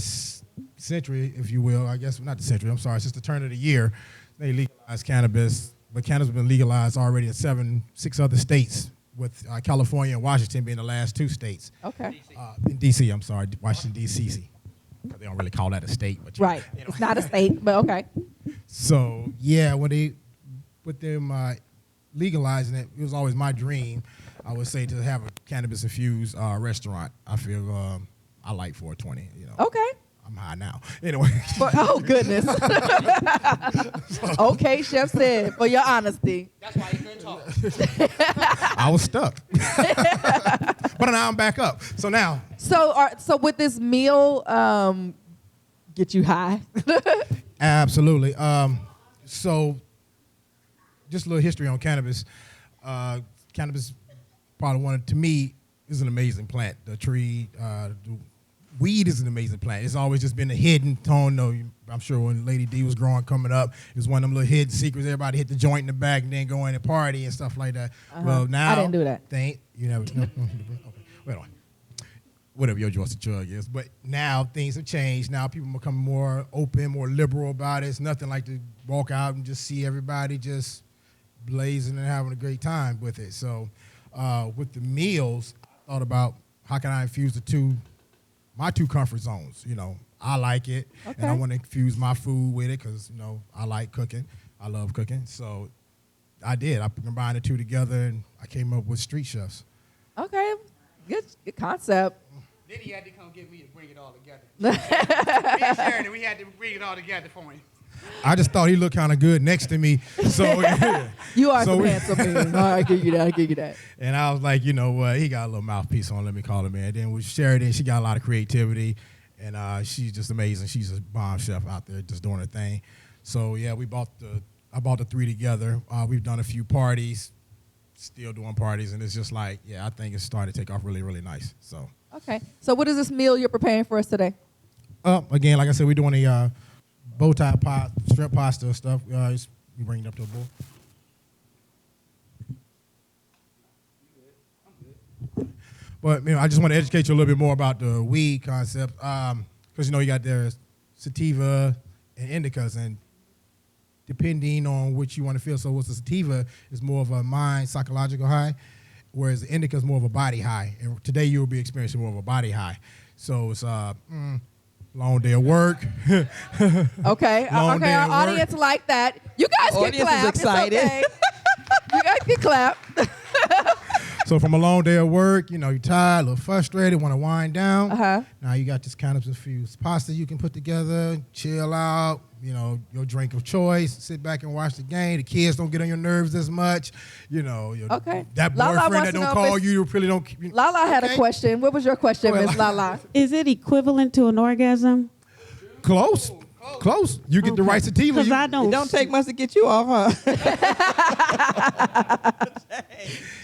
century, if you will, I guess not the century. I'm sorry, since the turn of the year, they legalized cannabis, but cannabis has been legalized already in 6 other states, with California and Washington being the last 2 states. Okay. In D.C., I'm sorry, Washington, D.C. They don't really call that a state. But Right. It's not a state, but okay. So, yeah, with them legalizing it, it was always my dream, I would say, to have a cannabis-infused restaurant. I feel I like 420, Okay. I'm high now. Anyway. Oh, goodness. Okay, Chef said, for your honesty. That's why you couldn't talk. I was stuck. But now I'm back up. So now. So with this meal, get you high? Absolutely. So just a little history on cannabis. Cannabis, probably to me, is an amazing plant. The tree, the weed is an amazing plant. It's always just been a hidden tone. I'm sure when Lady D was coming up, it was one of them little hidden secrets. Everybody hit the joint in the back and then go in and party and stuff like that. Well, now I didn't do that. You never. No, okay, wait on. Whatever your Joyce Chug is, but now things have changed. Now people become more open, more liberal about it. It's nothing like to walk out and just see everybody just blazing and having a great time with it. So, with the meals, I thought about how can I infuse my 2 comfort zones. I like it, and I want to infuse my food with it because I like cooking. I love cooking, so I did. I combined the 2 together, and I came up with Street Chefs. Okay. Good concept. Then he had to come get me to bring it all together. Me and Sharon, we had to bring it all together for him. I just thought he looked kind of good next to me, so You are So some we- handsome man. I give you that. And I was like, he got a little mouthpiece on, let me call him, man. Then with Sheridan, she got a lot of creativity, and she's just amazing. She's a bomb chef out there just doing her thing. So, yeah, I bought the 3 together. We've done a few parties, still doing parties, and it's just like, I think it's starting to take off really, really nice. So, Okay. So what is this meal you're preparing for us today? again, like I said, we're doing a bow tie shrimp pasta stuff. We bring it up to a bowl. But I just want to educate you a little bit more about the weed concept, because you got their sativa and indicas, and depending on which you want to feel. So, what's the sativa is more of a mind psychological high, whereas the indica is more of a body high. And today you will be experiencing more of a body high. So it's long day of work. Okay. Long day Our at work. audience like that. You guys can Audience is clap. excited. It's okay. You guys can clap. So from a long day of work, you're tired, a little frustrated, want to wind down. Uh-huh. Now you got this cannabis infused pasta you can put together, chill out, your drink of choice, sit back and watch the game. The kids don't get on your nerves as much. Okay. That Lala boyfriend wants that to don't know if call it's- you really don't. Lala had a Okay. question. What was your question, Go ahead, Miss Lala? Is it equivalent to an orgasm? Close. You get the right sativa. Because I It don't. don't take much to get you off, huh?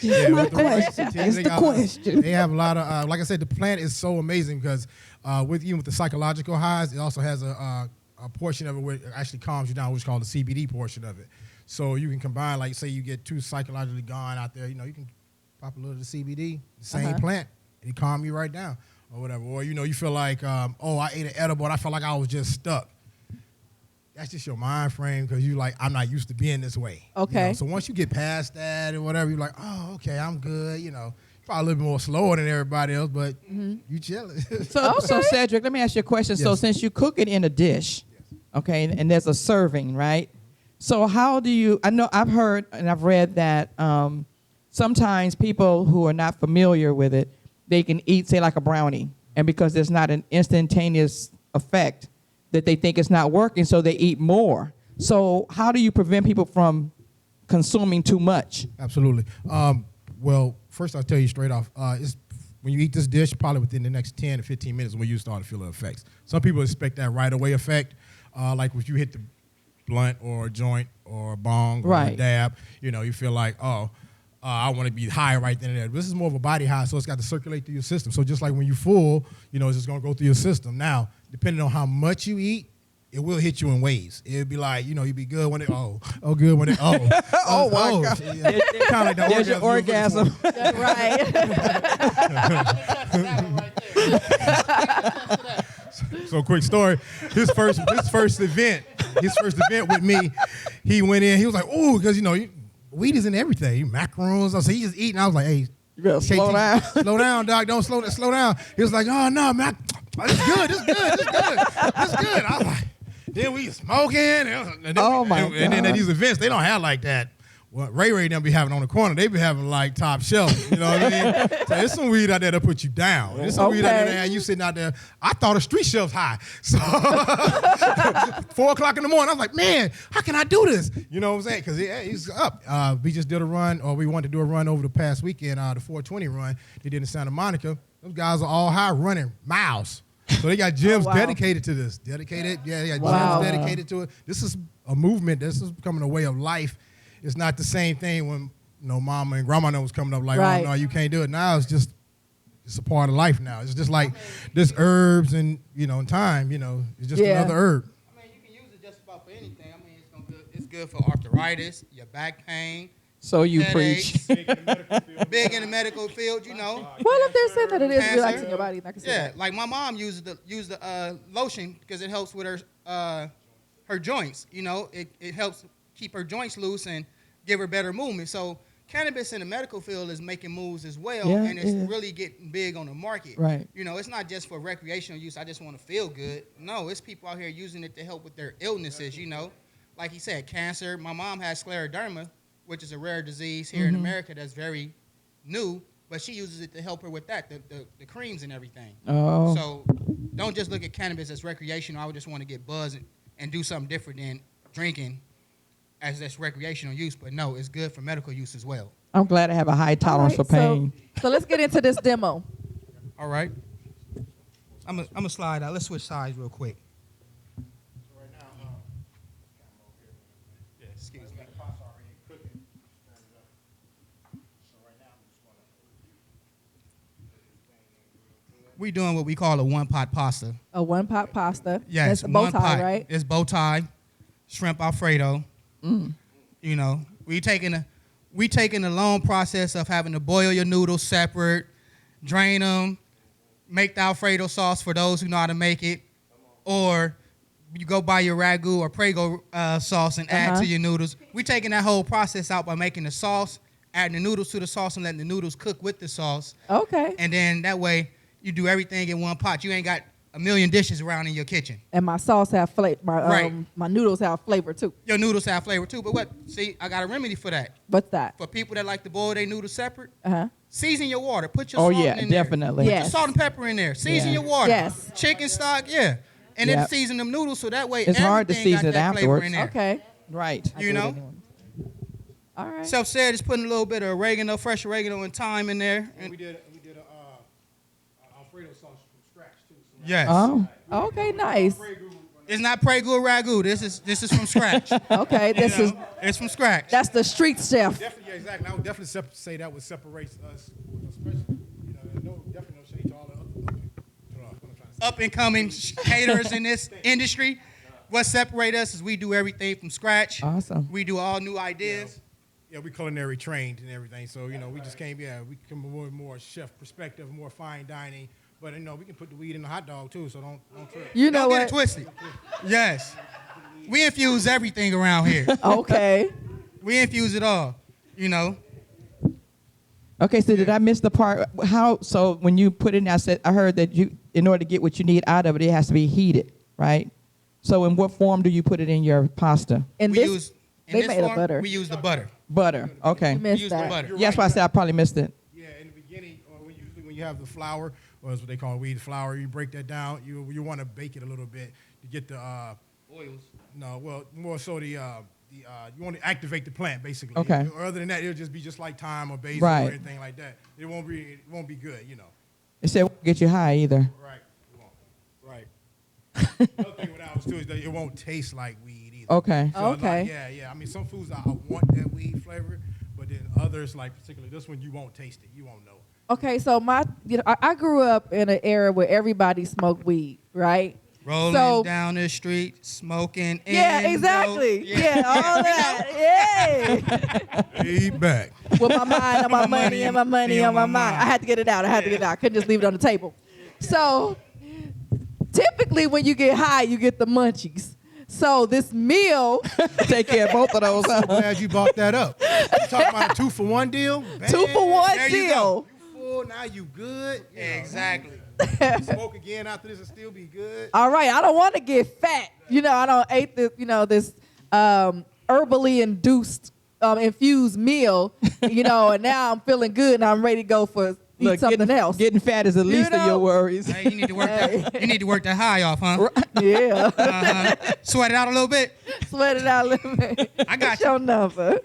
Yeah, my with the right question. sativa, It's they the got question. They have a lot of, like I said, the plant is so amazing because even with the psychological highs, it also has a portion of it where it actually calms you down, which is called the CBD portion of it. So you can combine, like say you get too psychologically gone out there, you can pop a little of the CBD, the same plant, and it calm you right down or whatever. Or you feel like, I ate an edible and I felt like I was just stuck. That's just your mind frame because I'm not used to being this way. Okay. So once you get past that or whatever, you're like, oh, okay, I'm good. Probably a little bit more slower than everybody else, but you chilling. So Cedric, let me ask you a question. So Yes. since you cook it in a dish, okay, and there's a serving, right? So how do you? I know I've heard and I've read that sometimes people who are not familiar with it, they can eat, say, like a brownie, and because there's not an instantaneous effect, that they think it's not working, so they eat more. So how do you prevent people from consuming too much? Absolutely. Well, first I'll tell you straight off, it's when you eat this dish, probably within the next 10 to 15 minutes when you start to feel the effects. Some people expect that right away effect, like if you hit the blunt or a joint or a bong or a dab, you feel like, I want to be high right then and there. This is more of a body high, so it's got to circulate through your system. So just like when you're full, it's just going to go through your system. Now, depending on how much you eat, it will hit you in waves. It'll be like, you'd be good when it, good when it, Oh, my God. Yeah. Kind of like the There's your orgasm. Right. So quick story. His first event with me, he went in. He was like, "Ooh," because weed is in everything. Macarons. So he just eating. I was like, "Hey, you better slow down. Slow down, doc. Don't slow down." He was like, "Oh no, man, it's good. It's good. I was like, then we smoking. And then at these events, they don't have like that. What Ray and them be having on the corner, they be having like top shelf. You know what I mean? So there's some weed out there that put you down. There's some weed out there that you sitting out there. I thought a street shelf's high. So 4 o'clock in the morning, I was like, man, how can I do this? You know what I'm saying? Because he's up. We just did a run, or we wanted to do a run over the past weekend, the 420 run they did in Santa Monica. Those guys are all high running miles. So they got gyms dedicated to this. They got gyms dedicated to it. This is a movement. This is becoming a way of life. It's not the same thing when mama and grandma was coming up like, oh no, you can't do it. Now it's a part of life now. It's just like this herbs and and thyme, it's just another herb. I mean, you can use it just about for anything. I mean, it's good for arthritis, your back pain. So you headaches, preach. Big in the medical field, Well, if they're saying that it is Cancer. relaxing your body, I can see that. Like my mom used the lotion because it helps with her joints. It helps keep her joints loose and give her better movement. So cannabis in the medical field is making moves as well, and it's really getting big on the market. Right. It's not just for recreational use. I just want to feel good. No, it's people out here using it to help with their illnesses. Like he said, cancer. My mom has scleroderma, which is a rare disease here in America that's very new, but she uses it to help her with that, the creams and everything. Oh. So don't just look at cannabis as recreational. I would just want to get buzzed and do something different than drinking as that's recreational use, but no, it's good for medical use as well. I'm glad I have a high tolerance for pain. So let's get into this demo. All right. I'm gonna slide out. Let's switch sides real quick. So right now, Excuse me. pot's already cooking. So right now, I'm just gonna We doing what we call a one-pot pasta. A one-pot pasta. Yes, That's bow one tie, pot. right? It's bow tie, shrimp Alfredo. We taking the long process of having to boil your noodles separate, drain them, make the Alfredo sauce for those who know how to make it, or you go buy your ragu or Prego sauce and add to your noodles. We taking that whole process out by making the sauce, adding the noodles to the sauce, and letting the noodles cook with the sauce. Okay. And then that way you do everything in one pot. You ain't got a million dishes around in your kitchen. And my sauce have flavor. My noodles have flavor too. Your noodles have flavor too, but I got a remedy for that. What's that? For people that like to boil their noodles separate, Uh-huh. season your water. Put your salt in definitely. there. Yes. Put your salt and pepper in there. Season your water. Yes. Chicken stock, and then season them noodles so that way It's hard to everything season got it that flavor afterwards. in there. Okay. Right. You know? All right. Self said is putting a little bit of oregano, fresh oregano and thyme in there. And And we did a Alfredo sauce from scratch too. So yes. Oh. Okay, nice. It's not Prego or ragu. This is from scratch. Okay, It's from scratch. that's the street chef. definitely, exactly. I would definitely say that what separates us, especially, definitely no shade to all the other. What I'm trying to say. Up and coming caterers in this industry. What separates us is we do everything from scratch. Awesome. We do all new ideas. Yeah, we culinary trained and everything, so we just came. Yeah, we come with more chef perspective, more fine dining. But we can put the weed in the hot dog too, so don't trip. You know Don't get what? it twisted. Yes. We infuse everything around here. Okay. We infuse it all. Okay, so did I miss the part? So when you put it in, I heard that in order to get what you need out of it, it has to be heated, right? So in what form do you put it in your pasta? And We this use In They this made a form, butter. we use the butter. Butter. Okay. You We missed use the that. butter. You're Yeah, that's why I said I probably missed it. Yeah, in the beginning, or when you have the flour, or that's what they call wheat flour, you break that down. You want to bake it a little bit to get the Oils. no, well, more so the you want to activate the plant basically. Okay. Or other than that, it'll just be just like thyme or basil Right. or anything like that. It won't be good, you know. It said won't get you high either. Right. It won't. Right. Another thing with ours too is that it won't taste like weed either. Okay. So, Okay. Like, yeah. I mean, some foods I want that weed flavor, but then others, like particularly this one, you won't taste it. You won't know it. Okay, so I grew up in an era where everybody smoked weed, right? Rolling So- down the street, smoking. Yeah, in exactly. the- Yeah, all that. Yeah. Way back. With my mind on my money and my money on my mind. I had to get it out. I couldn't just leave it on the table. So typically when you get high, you get the munchies. So this meal, Take care of both of those. Huh? Glad you brought that up. You talking about a 2-for-1 deal? 2-for-1 There you deal. go. You full, now you good. You know, Exactly. you smoke again after this and still be good. All right, I don't want to get fat. I don't ate this, this herbally induced, infused meal, and now I'm feeling good and I'm ready to go for eat something else. Getting fat is the least of know? your worries. Hey, you need to work that. You need to work that high off, huh? Yeah. Sweat it out a little bit. Sweat it out a little bit. I got What's your number?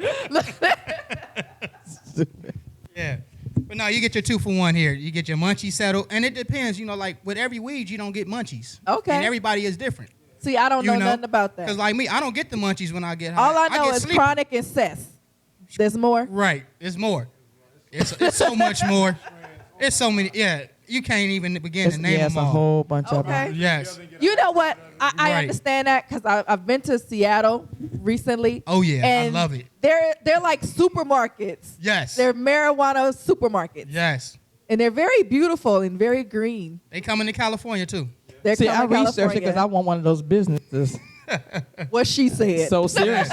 Yeah. But no, you get your 2-for-1 here. You get your munchies settled, and it depends. Like with every weed, you don't get munchies. Okay. And everybody is different. See, I don't know nothing about that. Because like me, I don't get the munchies when I get high. All I know get is sleepy. chronic and cess. There's more. Right. It's more. It's so much more. It's so many. Yeah. You can't even begin to name Yes, them a all. whole bunch of Okay. them. Yes. You know what? I Right. understand that because I've been to Seattle recently. Oh, yeah. I and love it. They're like supermarkets. Yes. They're marijuana supermarkets. Yes. And they're very beautiful and very green. They coming to California too. They're See, I coming to researched it because I California. want one of those businesses. What she said. So serious.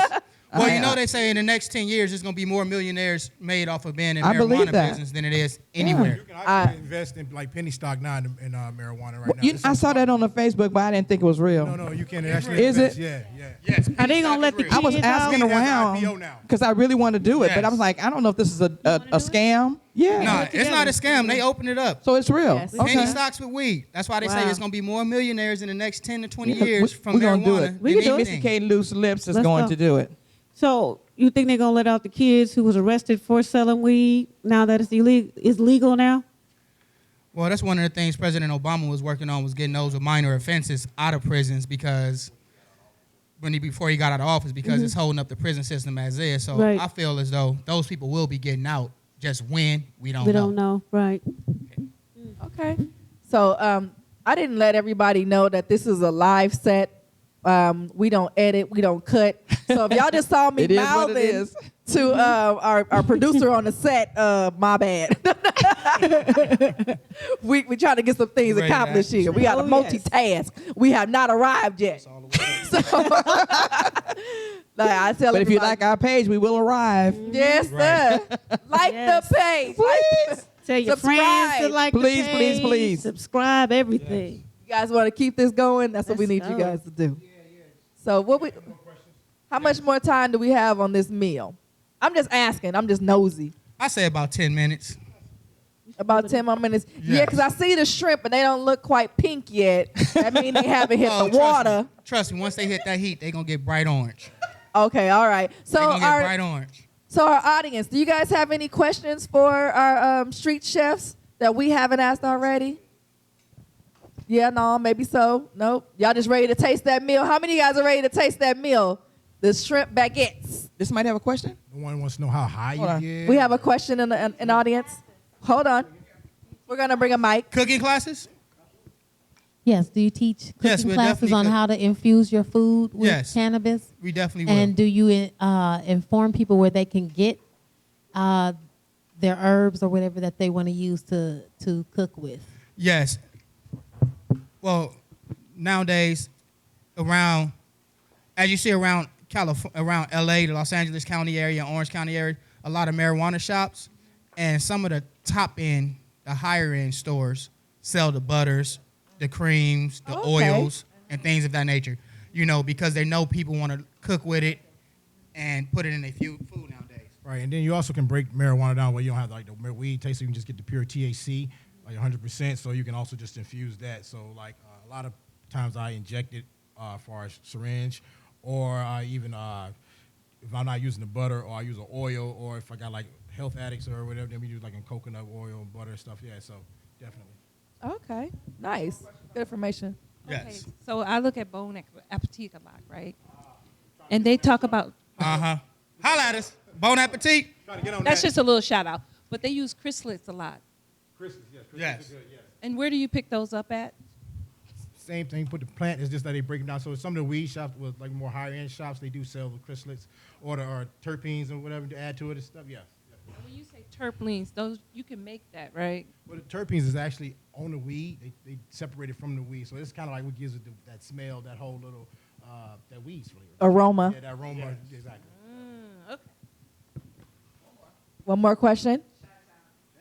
Well, I- they say in the next 10 years, there's going to be more millionaires made off of being in I believe marijuana that. business than it is anywhere. You can actually invest in like penny stock now in marijuana right now. It's I so saw that on the Facebook, but I didn't think it was real. No, you can actually Is invest. it? Yeah. Yes. Are they gonna let the Real. I was kids asking out? That's around IPO now. because I really wanted to do it, but I Yes. was like, I don't know if this is a scam. Yeah. No, it's not a scam. They opened it up. So it's real. Yes. Okay. Penny stocks with weed. That's why they say Wow. there's going to be more millionaires in the next 10 to 20 Yeah, years from we're marijuana. gonna do it. We can do it. anything. Missy K Loose Lips is Let's going go. to do it. So you think they're gonna let out the kids who was arrested for selling weed now that it's illegal? Is legal now? Well, that's one of the things President Obama was working on, was getting those with minor offenses out of prisons because before he got out of office, because it's holding up the prison system as is. So Right. I feel as though those people will be getting out. Just when, we don't We know. don't know, right? Okay. So I didn't let everybody know that this is a live set. We don't edit. We don't cut. So if y'all just saw me It is what it mouthing is. to our producer on the set, my bad. we trying to get some things Right, accomplished here. We got to Oh, yes. multitask. We have not arrived yet. So, like I tell But if you everybody, like our page, we will arrive. yes, sir. Like Yes. the page. Please. Tell your friends to Subscribe. like Please, the please, page, please. subscribe, everything. You guys want to keep this going? That's what we Let's need you go. guys to do. So how much more time do we have on this meal? I'm just asking. I'm just nosy. I say about 10 minutes. About 10 more minutes. Yeah, Yes. because I see the shrimp and they don't look quite pink yet. That means they haven't hit the water. Trust me, once they hit that heat, they're going to get bright orange. Okay, all right. So They're going to get bright orange. our audience, do you guys have any questions for our street chefs that we haven't asked already? Yeah, no, maybe so. Nope. Y'all just ready to taste that meal? How many of you guys are ready to taste that meal? The shrimp baguettes. This might have a question. No one wants to know how high Hold on. you get. We have a question in the audience. Hold on. We're going to bring a mic. Cooking classes? Yes. Do you teach cooking Yes, we'll classes definitely on cook. how to infuse your food with Yes. cannabis? We definitely will. And do you inform people where they can get their herbs or whatever that they want to use to cook with? Yes. Well, nowadays, as you see around California, around LA, the Los Angeles County area, Orange County area, a lot of marijuana shops, and some of the top end, the higher end stores sell the butters, the creams, the Okay. oils, and things of that nature. Because they know people want to cook with it, and put it in their food nowadays. Right, and then you also can break marijuana down where you don't have like the weed taste, so you can just get the pure THC, like 100%. So you can also just infuse that. So like a lot of times I inject it for a syringe, or I even if I'm not using the butter, or I use an oil, or if I got like health addicts or whatever, then we use like in coconut oil and butter and stuff. Yeah, so definitely. Okay, nice, good information. Yes. Okay, so I look at Bon Appetit a lot, right? And they talk about, Holla at us. Bon appetit. Trying to get on that's that. just a little shout out, but they use chryssalates a lot. Christmas, yes. Yes. Are good, yes. And where do you pick those up at? Same thing. Put the plant. It's just that they break them down. So some of the weed shops, with like more higher end shops, they do sell the chrysalates or terpenes or whatever to add to it and stuff. Yes. And when you say terpenes, those you can make that, right? Well, the terpenes is actually on the weed. They separate it from the weed, so it's kind of like what gives it that smell, that whole little that weed flavor. Aroma. Yeah, that aroma. Exactly. Okay. One more question.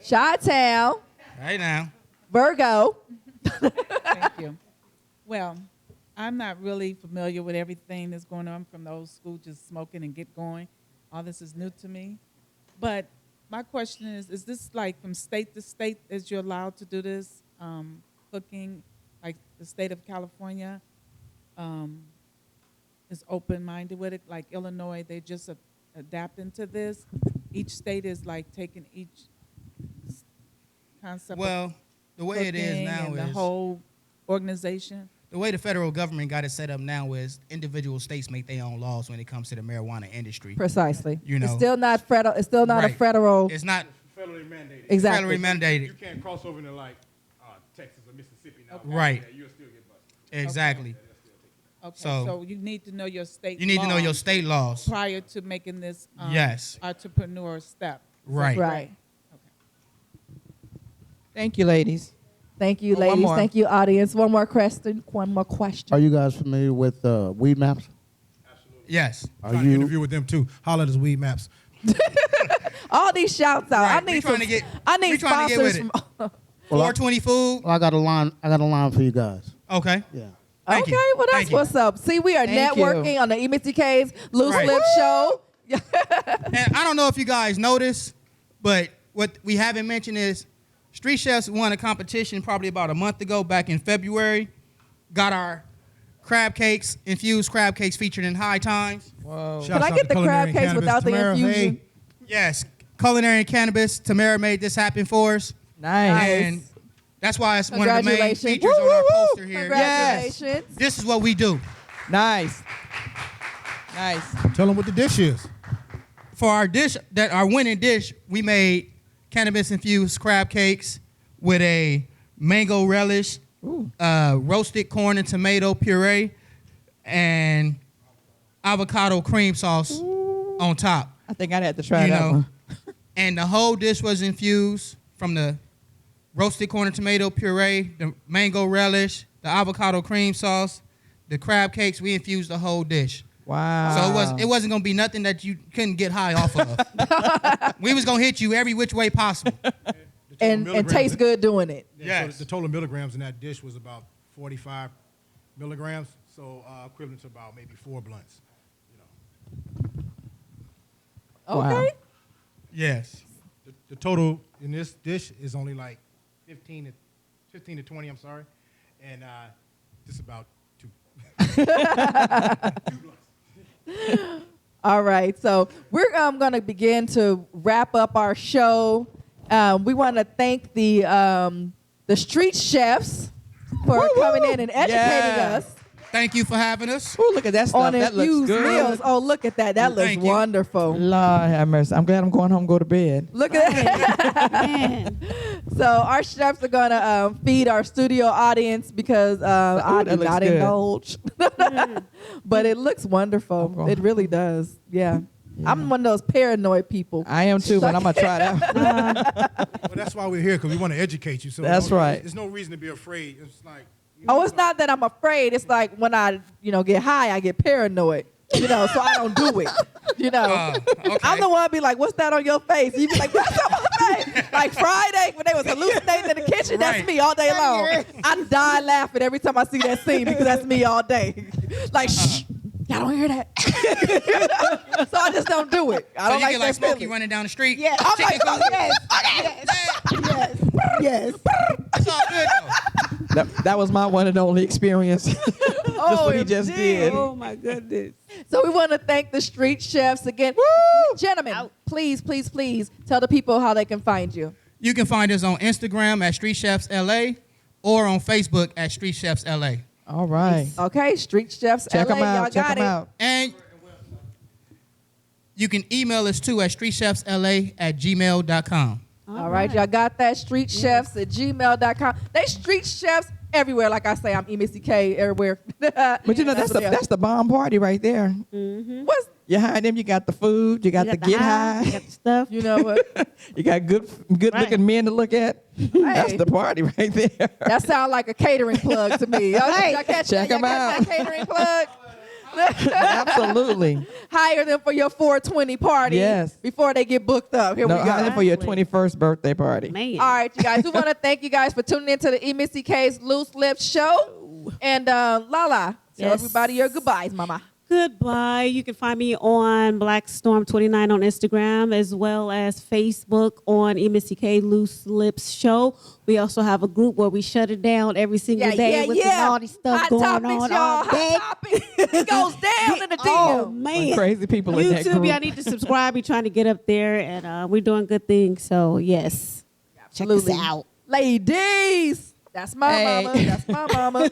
Chi-Town, Right now. Virgo. Thank you. Well, I'm not really familiar with everything that's going on from the old school, just smoking and get going. All this is new to me. But my question is this like from state to state as you're allowed to do this, cooking, like the state of California is open-minded with it, like Illinois, they just adapting to this. Each state is like taking each concept Well, the way it is cooking now and the is whole organization. the way the federal government got it set up now is individual states make their own laws when it comes to the marijuana industry. Precisely. You It's know. still not federal. It's still not a Right. federal. It's not Federally mandated. Exactly. federally mandated. You can't cross over into like Texas or Mississippi now. Right. Yeah, you'll still get busted. exactly. Okay, So- so you need to know your state You need to know your laws state laws. prior to making this Yes. entrepreneur step. Right. Right. Thank you, ladies. Thank you, One ladies. more. Thank you, audience. One more question. Are you guys familiar with weed maps? Yes. Are Trying to you? interview with them too. Holler at us, Weed Maps. All these shouts out. Right. I need We trying some. to get- I need we trying to get sponsors with from. Well, 420 food. I got a line. I got a line for you guys. Okay. Yeah. Thank Okay, you. well that's Thank you. what's up. See, we are Thank you. networking on the EmissyK's Loose Right. Lip Show. And I don't know if you guys noticed, but what we haven't mentioned is Street Chefs won a competition probably about a month ago, back in February. Got our crab cakes, infused crab cakes featured in High Times. Whoa. Can I get the crab cakes without the infusion? Yes, Culinary and Cannabis. Tamara made this happen for us. Nice. And that's why it's one of the main Congratulations. features on our poster here. Congratulations. This is what we do. Nice. Nice. Tell them what the dish is. For our dish, our winning dish, we made cannabis infused crab cakes with a mango relish, roasted corn and tomato puree, and avocado cream sauce on top. I think I'd have to try You that know, one. And the whole dish was infused from the roasted corn and tomato puree, the mango relish, the avocado cream sauce, the crab cakes. We infused the whole dish. Wow. So it wasn't gonna be nothing that you couldn't get high off of. We was gonna hit you every which way possible. And taste good doing it. Yeah, Yes. so the total milligrams in that dish was about 45 milligrams, so equivalent to about maybe 4 blunts. Wow. Okay. Yes. The total in this dish is only like 15 to 20. I'm sorry, and just about 2. All right. So we're going to begin to wrap up our show. We want to thank the street chefs for coming in and educating Yeah. us Thank you for having us. Ooh, look at that stuff. on That looks infused good. meals. Oh, look at that. That looks Thank you. wonderful. Lord have mercy. I'm glad I'm going home and go to bed. Look at that. Man. So our chefs are going to feed our studio audience because I that do looks not good. indulge. But it looks wonderful. I'm going- It really does. Yeah. I'm one of those paranoid people. I am too, but I'm going to try that. Well, that's why we're here, because we want to educate you. So That's right. There's no reason to be afraid. It's like Oh, it's not that I'm afraid. It's like when I, get high, I get paranoid. So I don't do it. Okay. I'm the one be like, "What's that on your face?" You be like, "What's on my face?" Like Friday when they was hallucinating in the kitchen. That's Right. me all day long. I die laughing every time I see that scene because that's me all day. Like, shh, y'all don't hear that. So I just don't do it. I So don't you like get that like Smokey feeling. running down the street. Yes. I'm Chicken like, comes- Yes. Yes. It's all good though. That was my one and only experience. Just what he just OMG. did. Oh my goodness. So we want to thank the street chefs again. Gentlemen, please, please, please tell the people how they can find you. You can find us on Instagram at Street Chefs LA or on Facebook at Street Chefs LA. All right. Okay, Street Chefs Check LA, them out. y'all Check got them it. out. And you can email us too at streetchefsla@gmail.com. All right, y'all got that. Street Chefs at gmail.com. They street chefs everywhere. Like I say, I'm EmissyK everywhere. But you know, that's the bomb party right there. What's, Behind them, you got the food, you got the get high, You got the stuff. you know what? you got good Right. looking men to look at. That's Hey. the party right there. That sounds like a catering plug to me. Y'all, y'all catch Check that? 'em Y'all catch out. that catering plug? Absolutely. Hire them for your 420 party Yes. before they get booked up. Here No, we go. hire them for your Exactly. 21st birthday party. Man. All right, you guys. We want to thank you guys for tuning into the EmissyK's Loose Lips show. And Lala, tell Yes. everybody your goodbyes, mama. Goodbye. You can find me on Blackstorm29 on Instagram as well as Facebook on EmissyK Loose Lips Show. We also have a group where we shut it down every single day with the naughty stuff Hot going topics, on y'all. all day. Hot topics. It goes down in the Oh DM. man, Crazy people in that YouTube, group. y'all need to subscribe. We're trying to get up there, and we're doing good things. So yes, Absolutely. check us out. Ladies, that's my Hey. mama. That's my mama.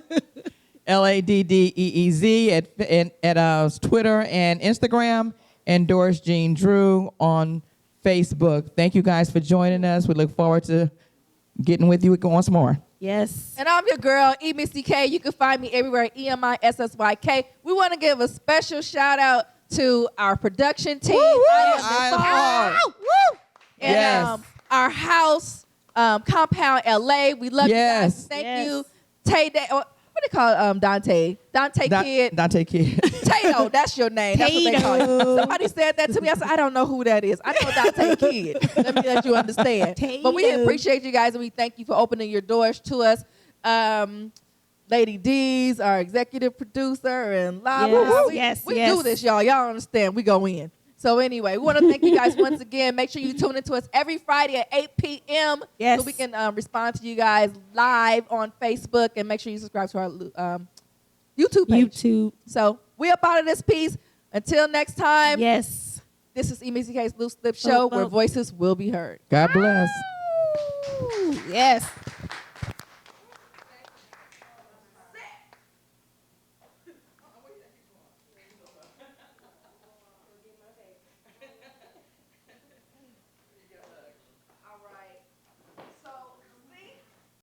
LADDEEZ at Twitter and Instagram, and Doris Jean Drew on Facebook. Thank you guys for joining us. We look forward to getting with you once more. Yes. And I'm your girl, EmissyK. You can find me everywhere, EMISSYK. We want to give a special shout out to our production team, I am and Yes. our house, Compound LA. We love you guys. Yes. Thank Yes. you, Tay. What do they call Dante? Dante Kid. Dante Kid. Tato, that's your name. That's what they call you. Tato. Somebody said that to me. I said, I don't know who that is. I know Dante Kid. Let me let you understand. But we Tato. appreciate you guys, and we thank you for opening your doors to us. Lady D's, our executive producer, and Lala. Yes, we yes. do this, y'all. Y'all understand. We go in. So anyway, we want to thank you guys once again. Make sure you tune into us every Friday at 8 p.m. Yes. So we can respond to you guys live on Facebook, and make sure you subscribe to our YouTube page. YouTube. So we up out of this piece. Until next time, Yes. this is EmissyK's Loose Lip Show, where Boom. voices will be heard. God bless. Yes.